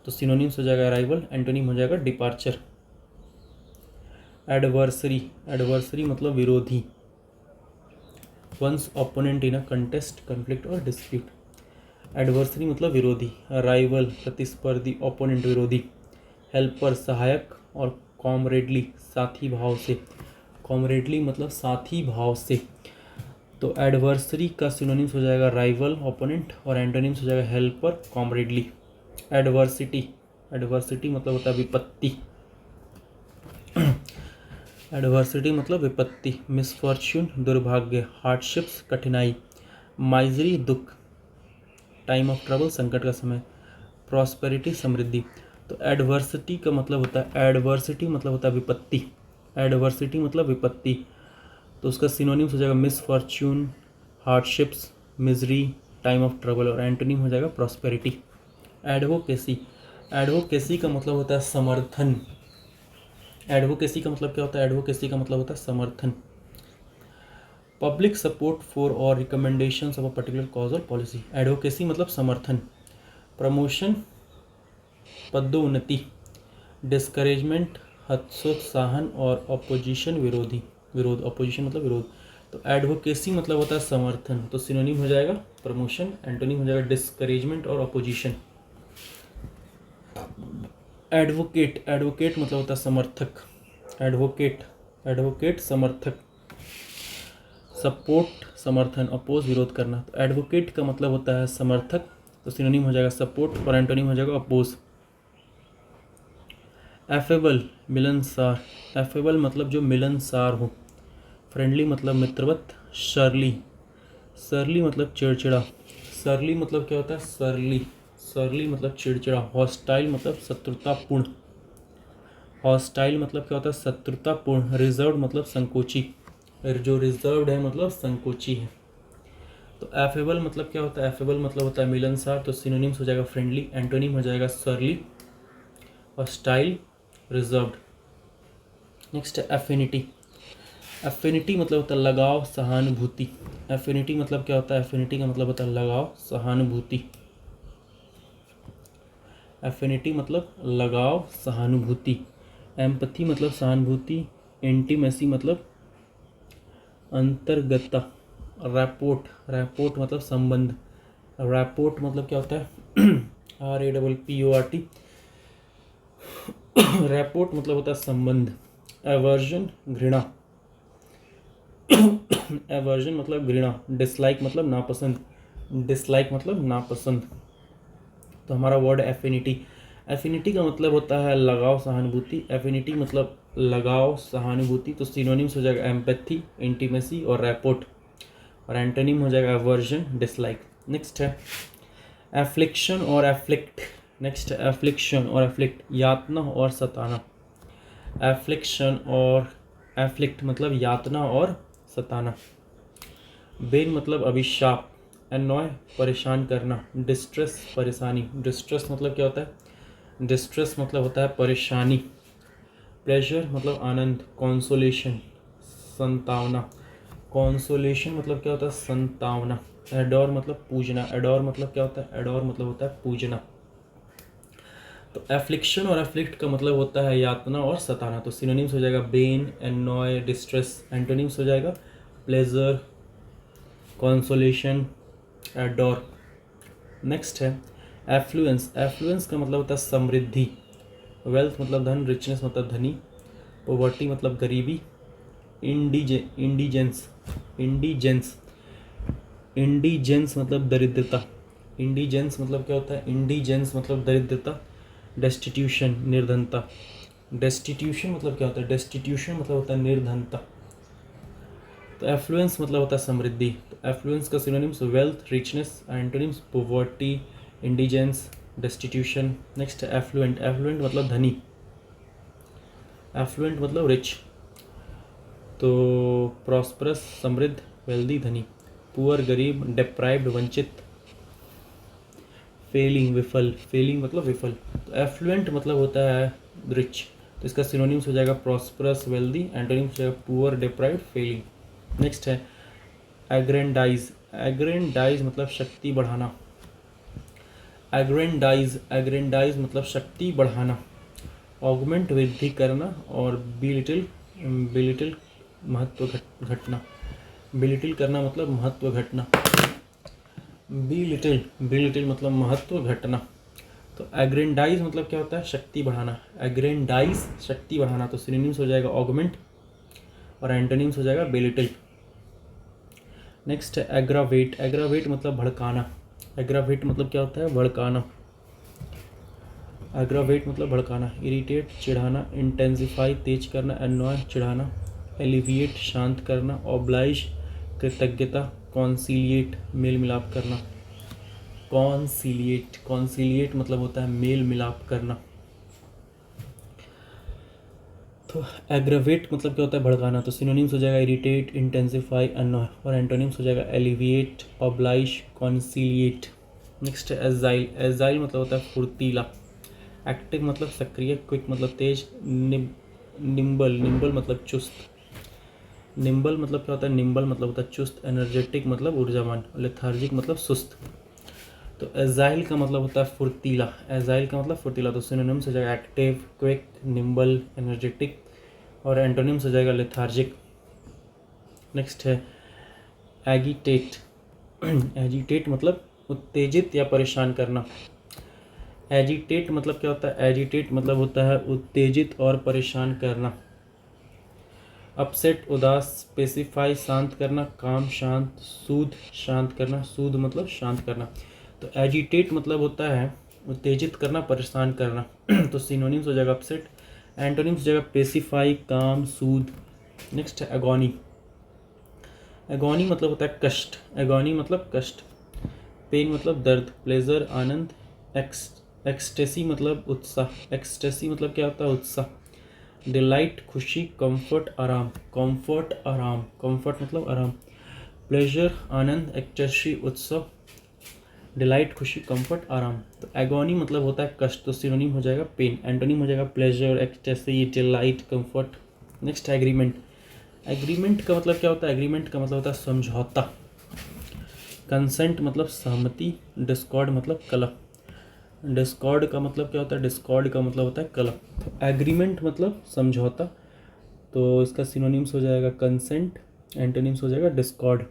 तो सिनोनिम्स हो जाएगा अराइवल, एंटोनिम हो जाएगा डिपार्चर। एडवर्सरी, एडवर्सरी मतलब विरोधी। One's opponent in a contest, conflict और डिस्प्यूट। एडवर्सरी मतलब विरोधी, राइवल प्रतिस्पर्धी, ओपोनेंट विरोधी। हेल्पर सहायक, और कॉमरेडली साथी भाव से। कॉमरेडली मतलब साथी भाव से। तो एडवर्सरी का सिनोनिम्स हो जाएगा राइवल, ओपोनेंट, और एंटोनिम्स हो जाएगा हेल्पर, कॉमरेडली। एडवर्सिटी, एडवर्सिटी मतलब होता है विपत्ति। एडवर्सिटी मतलब विपत्ति। मिसफॉर्च्यून दुर्भाग्य, हार्डशिप्स कठिनाई, माइजरी दुख, टाइम ऑफ ट्रबल संकट का समय, प्रॉस्पेरिटी समृद्धि। तो एडवर्सिटी का मतलब होता है, एडवर्सिटी मतलब होता है विपत्ति। एडवर्सिटी मतलब विपत्ति, तो उसका सिनोनिम्स हो जाएगा misfortune, hardships, misery, time of trouble, और एंटोनिम हो जाएगा प्रॉस्पेरिटी। एडवोकेसी, एडवोकेसी का मतलब होता है समर्थन। एडवोकेसी का मतलब क्या होता है? एडवोकेसी का मतलब होता है समर्थन। पब्लिक सपोर्ट फॉर और recommendations of a particular cause और पॉलिसी। एडवोकेसी मतलब समर्थन। प्रमोशन पदोन्नति, डिस्करेजमेंट हतोत्साहन, और अपोजिशन विरोधी, विरोध। अपोजिशन मतलब विरोध। तो एडवोकेसी मतलब होता है समर्थन, तो सिनोनिम हो जाएगा प्रमोशन, एंटोनिम हो जाएगा डिस्करेजमेंट और अपोजिशन। एडवोकेट, एडवोकेट मतलब होता है समर्थक। एडवोकेट, एडवोकेट समर्थक। सपोर्ट समर्थन, अपोज विरोध करना। तो एडवोकेट का मतलब होता है समर्थक, तो सिनोनिम हो जाएगा सपोर्ट, और एंटोनिम हो जाएगा अपोज। एफेबल मिलनसार, एफेबल मतलब जो मिलनसार हो। फ्रेंडली मतलब मित्रवत। शर्ली, सरली मतलब चिड़चिड़ा। सरली मतलब क्या होता है? सरली, सरली मतलब चिड़चिड़ा। हॉस्टाइल मतलब शत्रुतापूर्ण। हॉस्टाइल मतलब क्या होता है? शत्रुतापूर्ण। रिजर्व मतलब संकोची, जो रिजर्व्ड है मतलब संकोची है। तो एफेबल मतलब क्या होता है? एफेबल मतलब होता है मिलनसार, तो सिनोनिम्स हो जाएगा फ्रेंडली, एंटोनिम हो जाएगा सरली, हॉस्टाइल, रिजर्व्ड। नेक्स्ट है एफिनिटी। एफिनिटी मतलब होता है लगाव, सहानुभूति। एफिनिटी मतलब क्या होता है? एफिनिटी का मतलब होता है लगाव, सहानुभूति। एफिनिटी मतलब लगाव, सहानुभूति। एम्पथी मतलब सहानुभूति। इंटीमेसी मतलब अंतर्गतता। रैपोर्ट, रैपोर्ट मतलब संबंध। रैपोर्ट मतलब क्या होता है? RAPPORT। रैपोर्ट मतलब होता है संबंध। एवर्जन घृणा। एवर्जन मतलब घृणा। डिसलाइक मतलब नापसंद। डिसलाइक मतलब नापसंद। तो हमारा वर्ड एफिनिटी। एफिनिटी का मतलब होता है लगाव, सहानुभूति। एफिनिटी मतलब लगाव, सहानुभूति, तो सिनोनिम्स हो जाएगा एम्पैथी, इंटीमेसी और रैपोर्ट, और एंटोनिम हो जाएगा एवर्जन, डिसलाइक। नेक्स्ट है एफ्लिक्शन और एफ्लिक्ट। नेक्स्ट है एफ्लिक्शन और एफ्लिक्ट, यातना और सताना। एफ्लिक्शन और एफ्लिक्ट मतलब यातना और सताना। बेन मतलब अभिशाप। एनॉय परेशान करना। डिस्ट्रेस परेशानी। डिस्ट्रेस मतलब क्या होता है? डिस्ट्रेस मतलब होता है परेशानी। प्लेजर मतलब आनंद। कॉन्सोलेशन संतावना। कॉन्सोलेशन मतलब क्या होता है? संतावना। एडोर मतलब पूजना। एडोर मतलब क्या होता है? एडोर मतलब होता है पूजना। तो एफ्लिक्शन और एफ्लिक्ट का मतलब होता है यातना और सताना। तो सिनोनिम्स हो जाएगा बेन, एनॉय, डिस्ट्रेस। एंटोनिम्स हो जाएगा प्लेजर, कॉन्सोलेशन, एडोर। नेक्स्ट है एफ्लुएंस। एफ्लुएंस का मतलब होता है समृद्धि। वेल्थ मतलब धन, रिचनेस मतलब धनी, पॉवर्टी मतलब गरीबी, इंडिजेंस इंडिजेंस इंडिजेंस मतलब दरिद्रता। इंडिजेंस मतलब क्या होता है? इंडिजेंस मतलब दरिद्रता। डेस्टिट्यूशन निर्धनता। डेस्टिट्यूशन मतलब क्या होता है? डेस्टिट्यूशन मतलब होता है निर्धनता। तो एफ्लुएंस मतलब होता है समृद्धि। तो एफ्लुएंस का synonyms wealth, richness. Antonyms poverty, indigenous, destitution. Next है एफ्लुएंट। एफ्लुएंट मतलब धनी। एफ्लुएंट मतलब रिच। तो प्रॉस्परस समृद्ध, वेल्दी धनी, पुअर गरीब, डेप्राइव्ड वंचित, फेलिंग विफल। फेलिंग मतलब विफल। तो एफ्लुएंट मतलब होता है रिच। तो इसका सिनोनिम्स हो जाएगा प्रॉस्परस, वेल्दी। एंटोनिम्स हो जाएगा पुअर, डेप्राइव्ड, फेलिंग। नेक्स्ट है एग्रेंडाइज। एग्रेंडाइज मतलब शक्ति बढ़ाना। एग्रेंडाइज मतलब शक्ति बढ़ाना। ऑगमेंट वृद्धि करना। और बिलिटिल बिलिटिल महत्व घटना। बिलिटिल करना मतलब महत्व घटना। बिलिटिल मतलब महत्व घटना। तो एग्रेंडाइज मतलब क्या होता है? शक्ति बढ़ाना। एग्रेंडाइज शक्ति बढ़ाना। तो सिनोनिम्स हो जाएगा ऑगमेंट और एंटोनिम्स हो जाएगा बिलिटिल। नेक्स्ट है एग्रावेट। एग्रावेट मतलब भड़काना। एग्रावेट मतलब क्या होता है? भड़काना। एग्रावेट मतलब भड़काना। इरिटेट चिढ़ाना। इंटेंसिफाई तेज करना। एनॉय चिढ़ाना। एलिविएट शांत करना। ऑब्लाइज कृतज्ञता। कॉन्सिलिएट मेल मिलाप करना। कॉन्सिलिएट मतलब होता है मेल मिलाप करना। तो एग्रावेट मतलब क्या होता है? भड़काना। तो सिनोनिम्स हो जाएगा इरिटेट, इंटेंसिफाई, अनॉय। और एंटोनिम्स हो जाएगा एलिविएट, ऑब्लाइज, कॉन्सिलिएट। नेक्स्ट है एजाइल। एजाइल मतलब होता है फुर्तीला। एक्टिव मतलब सक्रिय, क्विक मतलब तेज, निम्बल मतलब चुस्त। निम्बल मतलब क्या होता है? निम्बल मतलब होता है चुस्त। एनर्जेटिक मतलब ऊर्जावान। लेथार्जिक मतलब सुस्त। तो एजाइल का मतलब होता है फुर्तीला। एजाइल का मतलब फुर्तीला। तो सिनोनिम्स हो जाएगा एक्टिव, क्विक, निम्बल, एनर्जेटिक। और एंटोनिम्स हो जाएगा लेथार्जिक। नेक्स्ट है एगिटेट। एजिटेट मतलब उत्तेजित या परेशान करना। एजिटेट मतलब क्या होता है? एजिटेट मतलब होता है उत्तेजित और परेशान करना। अपसेट उदास, स्पेसिफाई शांत करना, काम शांत, सूद शांत करना। सूद मतलब शांत करना। तो एजिटेट मतलब होता है उत्तेजित करना, परेशान करना। तो सिनोनिम्स हो जाएगा अपसेट। एंटोनिम्स हो जाएगा पेसिफाई, काम, सूद। नेक्स्ट है एगोनी। एगोनी मतलब होता है कष्ट। एगोनी मतलब कष्ट। पेन मतलब दर्द। प्लेजर आनंद। एक्सटेसी मतलब उत्साह। एक्सटेसी मतलब क्या होता है? उत्साह। डिलाइट खुशी। कंफर्ट आराम। कंफर्ट मतलब आराम। प्लेजर आनंद। एक्सटेसी उत्सव। डिलाइट खुशी, कंफर्ट आराम। तो एगोनी मतलब होता है कष्ट। तो सिनोनिम हो जाएगा पेन। एंटोनिम हो जाएगा pleasure, ecstasy, delight, comfort. Next agreement. Agreement का मतलब क्या होता है? एग्रीमेंट का मतलब होता है समझौता। कंसेंट मतलब सहमति। डिस्कॉर्ड मतलब कलह। डिस्कॉर्ड का मतलब क्या होता है? डिस्कॉर्ड का मतलब होता है कलह। तो एग्रीमेंट मतलब समझौता। तो इसका सिनोनिम्स हो जाएगा कंसेंट। एंटोनिम्स हो जाएगा डिस्कॉर्ड।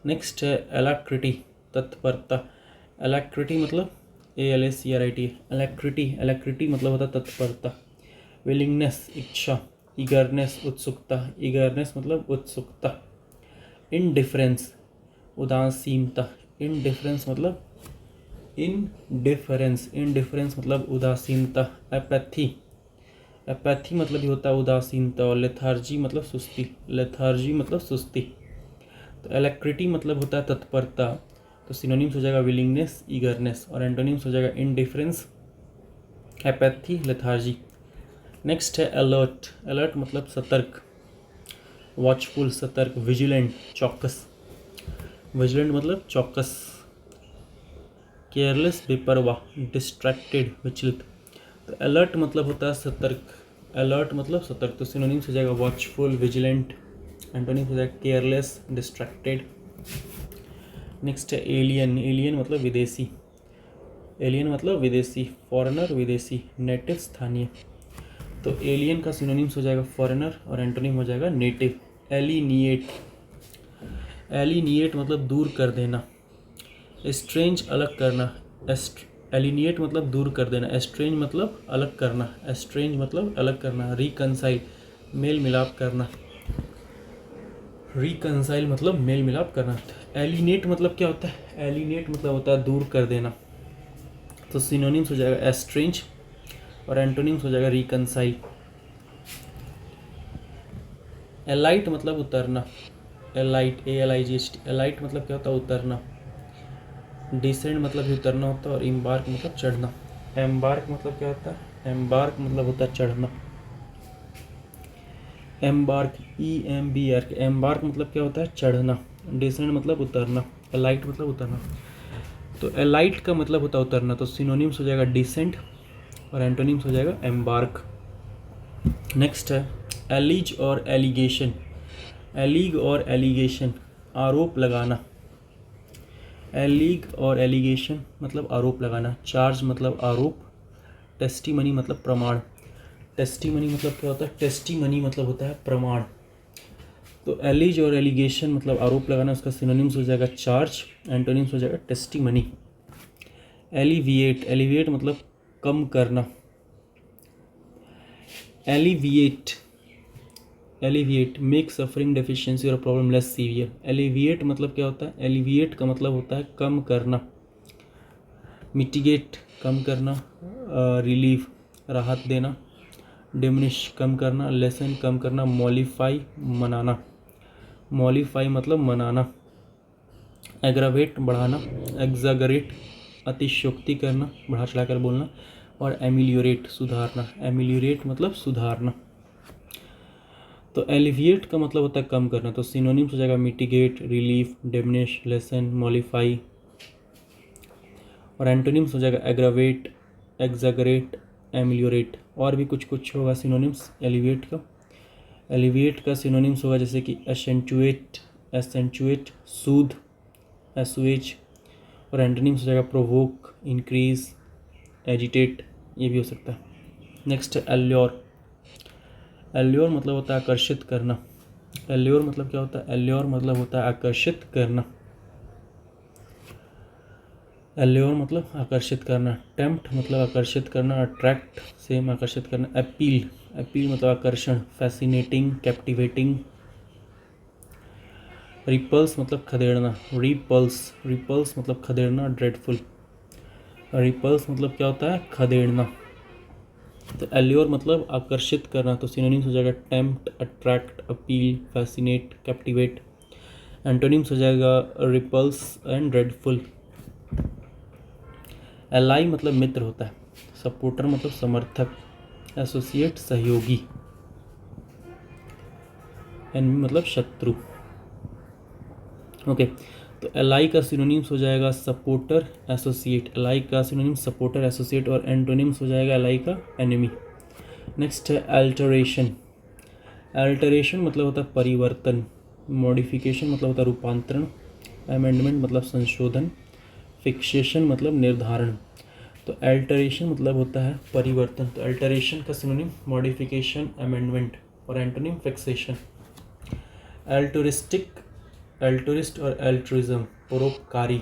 नेक्स्ट है एलैक्रिटी, तत्परता। एलैक्रिटी मतलब ALACRIT। एलैक्रिटी मतलब होता है तत्परता। विलिंगनेस इच्छा। ईगरनेस उत्सुकता। ईगरनेस मतलब उत्सुकता। इनडिफरेंस उदासीनता। इनडिफरेंस मतलब उदासीनता। एपैथी मतलब ही होता है उदासीनता। और लेथार्जी मतलब सुस्ती। तो एलेक्ट्रिटी मतलब होता है तत्परता, तो सिनोनिम्स हो जाएगा विलिंगनेस, ईगरनेस, और एंटोनिम्स हो जाएगा इनडिफरेंस, एपैथी, लेथार्जी। नेक्स्ट है अलर्ट। अलर्ट मतलब सतर्क, वॉचफुल सतर्क, विजिलेंट चौकस, विजिलेंट मतलब चौकस, केयरलेस बेपरवाह, डिस्ट्रैक्टेड विचलित। तो अलर्ट मतलब होता है सतर्क, अलर्ट मतलब सतर्क, तो सिनोनिम्स हो जाएगा वॉचफुल, विजिलेंट, एंटोनिम्स हो जाएगा केयरलेस, डिस्ट्रैक्टेड। नेक्स्ट है एलियन। एलियन मतलब विदेशी, एलियन मतलब विदेशी, फॉरेनर विदेशी, नेटिव स्थानीय। तो एलियन का सिनोनिम्स हो जाएगा फॉरेनर और एंटोनिम हो जाएगा नेटिव। एलिनिएट। एलिनिएट मतलब दूर कर देना, स्ट्रेंज अलग करना, एलिनिएट मतलब दूर कर देना, एस्ट्रेंज मतलब अलग करना, एस्ट्रेंज मतलब अलग करना, रिकनसाइल मेल मिलाप करना, रिकनसाइल मतलब मेल मिलाप करना। एलिनेट मतलब क्या होता है? एलिनेट मतलब होता है दूर कर देना, तो सिनोनिम्स हो जाएगा एस्ट्रेंज और एंटोनिम्स हो जाएगा रिकनसाइल। एलाइट मतलब उतरना, एलाइट, ALIGHT, एलाइट मतलब क्या होता है? उतरना। डिसेंड मतलब भी उतरना होता है, और एम्बार्क मतलब चढ़ना। एम्बार्क मतलब क्या होता है? एम्बार्क मतलब होता है चढ़ना। एम्बार्क, EMBARK, एम्बार्क मतलब क्या होता है? चढ़ना। डिसेंड मतलब उतरना, एलाइट मतलब उतरना। तो एलाइट का मतलब होता है उतरना, तो सिनोनिम्स हो जाएगा डिसेंट और एंटोनिम्स हो जाएगा एम्बार्क। नेक्स्ट है एलिज और एलिगेशन। एलिग और एलिगेशन, आरोप लगाना। एलिग और एलिगेशन मतलब आरोप लगाना। चार्ज मतलब आरोप, टेस्टिमनी मतलब प्रमाण। टेस्टिमनी मतलब क्या होता है? टेस्टिमनी मतलब होता है प्रमाण। तो एलिज और एलिगेशन मतलब आरोप लगाना, उसका सिनोनिम्स हो जाएगा चार्ज, एंटोनिम्स हो जाएगा टेस्टिमनी। एलिविएट। एलिविएट मतलब कम करना। Alleviate, alleviate make suffering deficiency और प्रॉब्लम लेस सीवियर। एलिविएट मतलब क्या होता है? एलिविएट का मतलब होता है कम करना। मिटिगेट कम करना, रिलीफ राहत देना, डिमिनिश कम करना, लेसन कम करना, मॉलिफाई मनाना। मॉलिफाई मतलब मनाना। एग्रावेट बढ़ाना, एग्जागरेट अतिशयोक्ति करना, बढ़ा चढ़ा कर बोलना, और एमिलियोरेट सुधारना। एमिलियोरेट मतलब सुधारना। तो एलिविएट का मतलब होता है कम करना, तो सिनोनिम्स हो जाएगा मिटिगेट, रिलीफ, डिमिनिश, लेसन, मॉलिफाई, और एंटोनिम्स हो जाएगा एग्रावेट, एग्जागरेट, एमिलियोरेट। और भी कुछ कुछ होगा सिनोनिम्स एलिविएट का। एलिविएट का सिनोनिम्स होगा जैसे कि एसेंचुएट, एसेंचुएट, सूद, एसुएज, और एंटोनिम्स हो जाएगा प्रोवोक, इंक्रीज, एजिटेट, ये भी हो सकता है। नेक्स्ट है एल्योर। एल्योर मतलब होता है आकर्षित करना। एल्योर मतलब क्या होता है? एल्योर मतलब होता है आकर्षित करना। एल्योर मतलब आकर्षित करना। टेम्प्ट मतलब आकर्षित करना, अट्रैक्ट सेम आकर्षित करना। अपील, अपील मतलब आकर्षण, फैसिनेटिंग, कैप्टिवेटिंग। रिपल्स मतलब खदेड़ना, रिपल्स, रिपल्स मतलब खदेड़ना, ड्रेडफुल। रिपल्स मतलब क्या होता है? खदेड़ना। तो एल्योर मतलब आकर्षित करना, तो सिनोनिम्स हो जाएगा tempt, attract, appeal, fascinate, captivate. Antonyms हो जाएगा रिपल्स एंड ड्रेडफुल। एलाई मतलब मित्र होता है, सपोर्टर मतलब समर्थक, एसोसिएट सहयोगी, एनिमी मतलब शत्रु। ओके, तो एलाई का सिनोनिम्स हो जाएगा सपोर्टर, एसोसिएट। एलाई का सिनोनिम्स सपोर्टर, एसोसिएट, और एंटोनिम्स हो जाएगा एलाई का एनिमी। नेक्स्ट है अल्टरेशन। अल्टरेशन मतलब होता है परिवर्तन, मॉडिफिकेशन मतलब होता है रूपांतरण, अमेंडमेंट मतलब संशोधन, फिक्सेशन मतलब निर्धारण। तो अल्टरेशन मतलब होता है परिवर्तन, तो अल्टरेशन का सिनोनिम मॉडिफिकेशन, अमेंडमेंट, और एंटोनिम फिक्सेशन। अल्टुरिस्टिक, अल्टुरिस्ट और अल्ट्रुइज्म परोपकारी।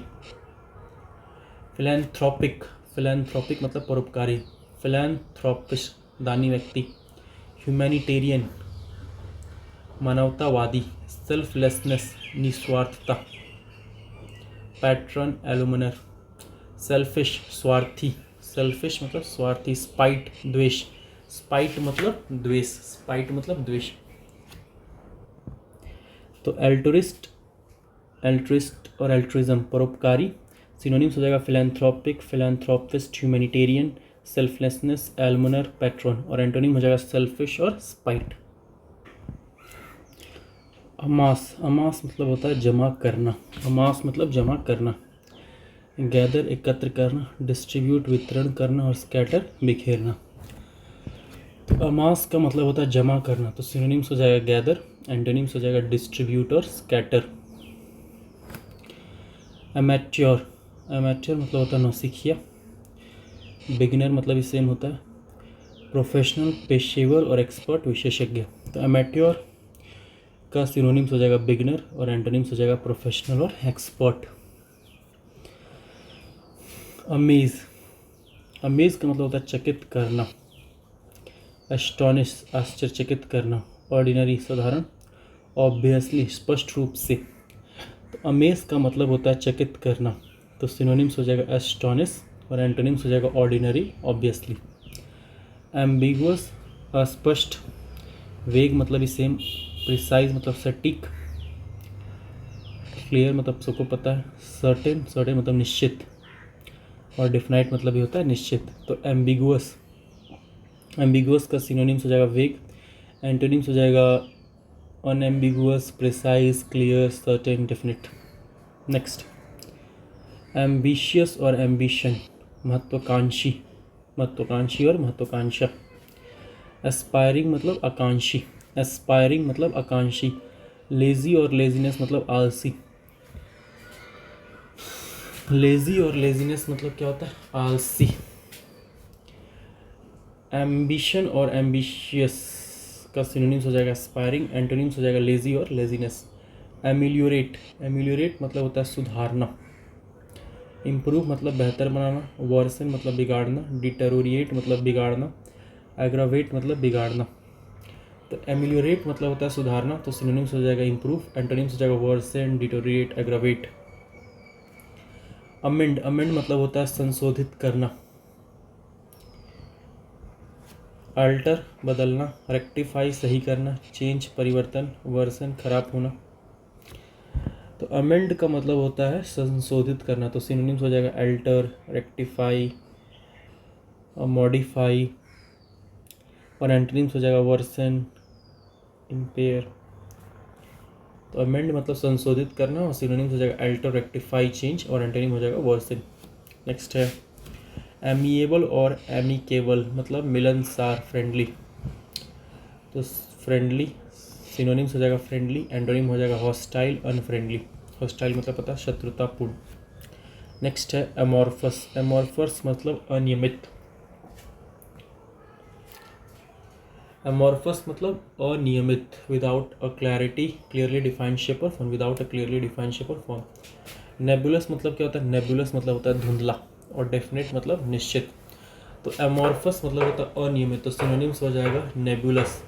फिलैंथ्रोपिक, फिलैंथ्रोपिक मतलब परोपकारी, फिलैंथ्रोपिस्ट दानी व्यक्ति। ह्यूमैनिटेरियन मानवतावादी, सेल्फलेसनेस निस्वार्थता, पैट्रन एलुमिनर। सेल्फिश स्वार्थी, सेल्फिश मतलब स्वार्थी। स्पाइट द्वेष, स्पाइट मतलब द्वेष, स्पाइट मतलब द्वेष। तो एल्टुरिस्ट एल्ट्रिस्ट और एल्ट्रिज्म परोपकारी। सिनोनिम्स हो जाएगा philanthropic, philanthropist, humanitarian, selflessness, almoner, patron. और एंटोनिम हो जाएगा सेल्फिश और स्पाइट। अमास, अमास मतलब होता है जमा करना। अमास मतलब जमा करना। गैदर एकत्र करना, डिस्ट्रीब्यूट वितरण करना, और स्कैटर बिखेरना। तो अमास का मतलब होता है जमा करना, तो सिनोनिम्स हो जाएगा गैदर, एंटोनिम्स हो जाएगा डिस्ट्रीब्यूट और स्कैटर। एमेच्योर, एमेच्योर मतलब होता है नौसिखिया। बिगिनर मतलब ही सेम होता है। प्रोफेशनल पेशेवर और एक्सपर्ट विशेषज्ञ। तो एमेच्योर का सिनोनिम्स हो जाएगा बिगिनर और एंटोनिम्स हो जाएगा प्रोफेशनल और एक्सपर्ट। अमेज, अमेज का मतलब होता है चकित करना। एस्टोनिश आश्चर्यचकित करना। ऑर्डिनरी साधारण। ऑब्वियसली स्पष्ट रूप से। तो अमेज का मतलब होता है चकित करना, तो सिनोनिम्स हो जाएगा एस्टोनिश और एंटोनिम्स हो जाएगा ऑर्डिनरी, ऑब्वियसली। एम्बिगुअस अस्पष्ट। वेग मतलब ही सेम। प्रिसाइज मतलब सटीक। क्लियर मतलब सबको पता है। सर्टेन, सर्टेन मतलब निश्चित। और डिफिनाइट मतलब ही होता है निश्चित। तो एम्बिगुअस, एम्बिगुअस का सिनोनिम्स हो जाएगा वेग, एंटोनिम्स हो जाएगा unambiguous, precise, clear, certain, definite. Next, ambitious और एम्बिशन महत्वाकांक्षी, महत्वाकांक्षी और महत्वाकांक्षा। एस्पायरिंग मतलब आकांक्षी, एस्पायरिंग मतलब आकांक्षी। लेजी और लेजीनेस मतलब आलसी। लेजी और लेजीनेस मतलब क्या होता है? आलसी। एम्बिशन और एम्बिशियस का सिनोनिम्स हो जाएगा एस्पायरिंग, एंटोनिम्स हो जाएगा लेजी और लेजीनेस। एमिलियोरेट, एमिलियोरेट मतलब होता है सुधारना। इम्प्रूव मतलब बेहतर बनाना। वर्सन मतलब बिगाड़ना। डिटेरोरिएट मतलब बिगाड़ना। एग्रावेट मतलब बिगाड़ना। तो एमिलियोरेट मतलब होता है सुधारना, तो सिनोनिम्स हो जाएगा इम्प्रूव, एंटोनिम्स हो जाएगा वर्सन, डिटेरोरिएट, एग्रावेट। अमेंड, अमेंड मतलब होता है संशोधित करना। अल्टर बदलना। रेक्टिफाई सही करना। चेंज परिवर्तन। वर्सन खराब होना। तो अमेंड का मतलब होता है संशोधित करना, तो सिनोनिम्स हो जाएगा अल्टर, रेक्टिफाई, मॉडिफाई। और एंटोनिम्स हो जाएगा वर्सन, इम्पेयर। तो अमेंड मतलब संशोधित करना और सिनोनिम्स हो जाएगा अल्टर, रेक्टिफाई, चेंज। और एंटोनिम हो जाएगा वर्सन। नेक्स्ट है एमिएबल और एमिकेबल मतलब मिलनसार, फ्रेंडली। तो फ्रेंडली सिनोनिम्स हो जाएगा फ्रेंडली, एंटोनिम हो जाएगा हॉस्टाइल, अनफ्रेंडली। हॉस्टाइल मतलब पता है शत्रुतापूर्ण। नेक्स्ट है एमॉर्फस, एमॉर्फस मतलब अनियमित। एमॉर्फस मतलब अनियमित, without a clarity, clearly defined shape और form, without a clearly defined shape और फॉर्म। नेबुलस मतलब क्या होता है? नेबुलस मतलब होता है धुंधला। और डेफिनेट मतलब निश्चित। तो एमॉर्फस मतलब होता है अनियमित, तो सिनोनिम्स हो जाएगा नेबुलस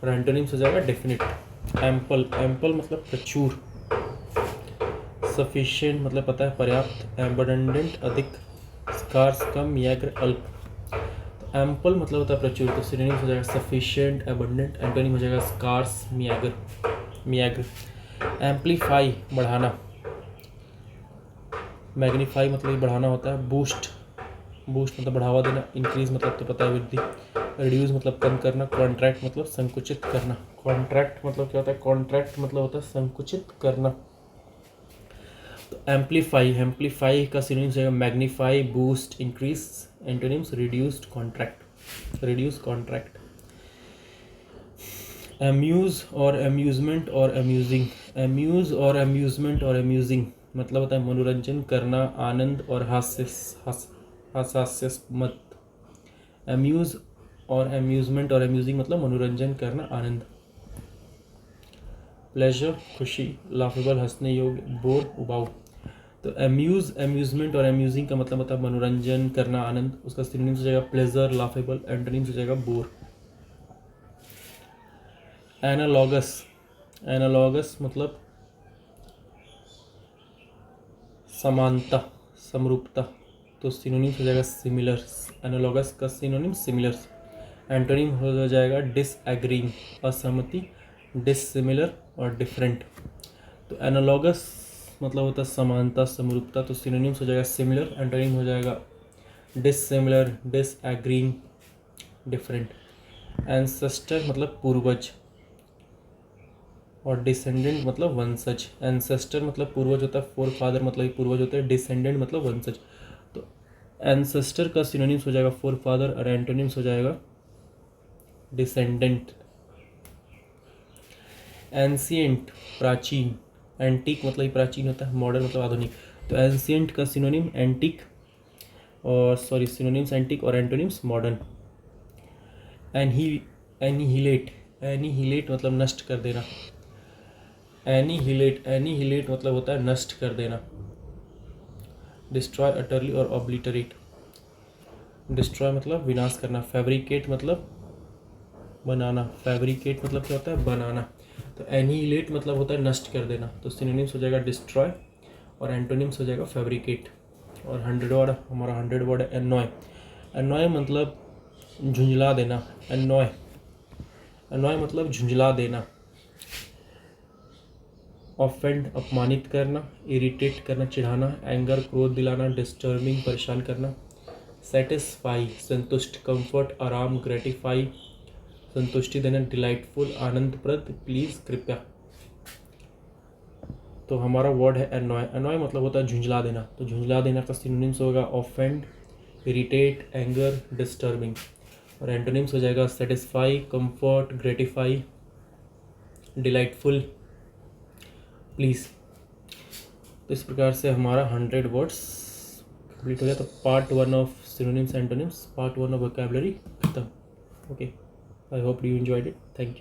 और एंटोनिम्स हो जाएगा डेफिनेट। एम्पल, एम्पल मतलब प्रचुर। सफिशिएंट मतलब पता है पर्याप्त। एबंडेंट अधिक। स्कार्स कम, याग्र अल्प। तो एम्पल मतलब होता है प्रचुर, तो सिनोनिम्स हो जाएगा सफिशिएंट, एबंडेंट, एंटोनिम हो जाएगा स्कार्स, मियाग्र, मियाग्र। एम्पलीफाई बढ़ाना। मैग्नीफाई मतलब बढ़ाना होता है। बूस्ट, बूस्ट मतलब बढ़ावा देना। इंक्रीज मतलब तो पता है वृद्धि। रिड्यूस मतलब कम करना। कॉन्ट्रैक्ट मतलब संकुचित करना। कॉन्ट्रैक्ट मतलब क्या होता है? कॉन्ट्रैक्ट मतलब होता है संकुचित करना। तो एम्पलीफाई, एम्पलीफाई का सिनोनिम्स है magnify, boost, increase. Antonyms reduced, contract, reduce, contract. Amuse और अम्यूजमेंट और अम्यूजिंग, अम्यूज और अम्यूजमेंट और अम्यूजिंग मतलब होता है मनोरंजन करना, आनंद और हास्यास्पद। अम्यूज और अम्यूजमेंट और अम्यूजिंग मतलब मनोरंजन करना, आनंद। प्लेजर खुशी, लाफेबल हंसने योग्य, बोर उबाऊ। तो अम्यूज, अम्यूजमेंट और अम्यूजिंग का मतलब होता है मनोरंजन करना, आनंद। उसका सिनोनिम्स हो जाएगा प्लेजर, लाफेबल, एंटोनिम्स हो जाएगा बोर। एनालॉगस, एनालॉगस मतलब समानता, समरूपता, तो सिनोनिम्स हो जाएगा सिमिलर। एनालॉगस का सिनोनिम सिमिलर। एंटोनिम हो जाएगा डिसएग्रीइंग, असहमति, डिससिमिलर और डिफरेंट। तो एनालॉगस मतलब होता है समानता, समरूपता, तो सिनोनिम्स हो जाएगा सिमिलर, एंटोनिम हो जाएगा डिससिमिलर, डिसएग्रीइंग, डिफरेंट। एंसेस्टर मतलब पूर्वज, और डिसेंडेंट मतलब वंशज। एंसेस्टर मतलब पूर्वज होता है, फोर फादर मतलब ही पूर्वज होते हैं, डिसेंडेंट मतलब वंशज। तो एंसेस्टर का सिनोनिम्स हो जाएगा फोर फादर और एंटोनिम्स हो जाएगा डिसेंडेंट। एंशिएंट प्राचीन, एंटीक मतलब ही प्राचीन होता है, मॉडर्न मतलब आधुनिक। तो एंशिएंट का सिनोनिम एंटीक, और सॉरी सिनोनिम्स एंटीक और एंटोनिम्स मॉडर्न। एनिहिलेट, एनिहिलेट मतलब नष्ट कर देना। एनिहिलेट मतलब होता है नष्ट कर देना। डिस्ट्रॉय अटरली और ऑब्लिटरेट। डिस्ट्रॉय मतलब विनाश करना, फैब्रिकेट मतलब बनाना, फैब्रिकेट मतलब क्या होता है बनाना। तो एनिहिलेट मतलब होता है नष्ट कर देना, तो सिनोनिम्स हो जाएगा डिस्ट्रॉय और एंटोनिम्स हो जाएगा फैब्रिकेट। और 100 वर्ड, हमारा 100 वर्ड है एनॉय। एनॉय मतलब झुंझला देना, एनॉय, एनॉय मतलब झुंझला देना। ऑफेंड अपमानित करना, इरिटेट करना चिढ़ाना, एंगर क्रोध दिलाना, डिस्टर्बिंग परेशान करना। सेटिस्फाई संतुष्ट, कंफर्ट आराम, ग्रेटिफाई संतुष्टि देना, डिलाइटफुल आनंदप्रद, प्लीज कृपया। तो हमारा वर्ड है एनॉय। एनॉय मतलब होता है झुंझला देना, तो झुंझला देना का सिनोनिम्स होगा ऑफेंड, इरिटेट, एंगर, डिस्टर्बिंग। और एंटोनिम्स हो जाएगा satisfy, comfort, gratify, delightful, please. तो इस प्रकार से हमारा 100 वर्ड्स कंप्लीट हो गया। तो part 1 of synonyms antonyms, part 1 of vocabulary खत्म। Okay, I hope you enjoyed it, thank you.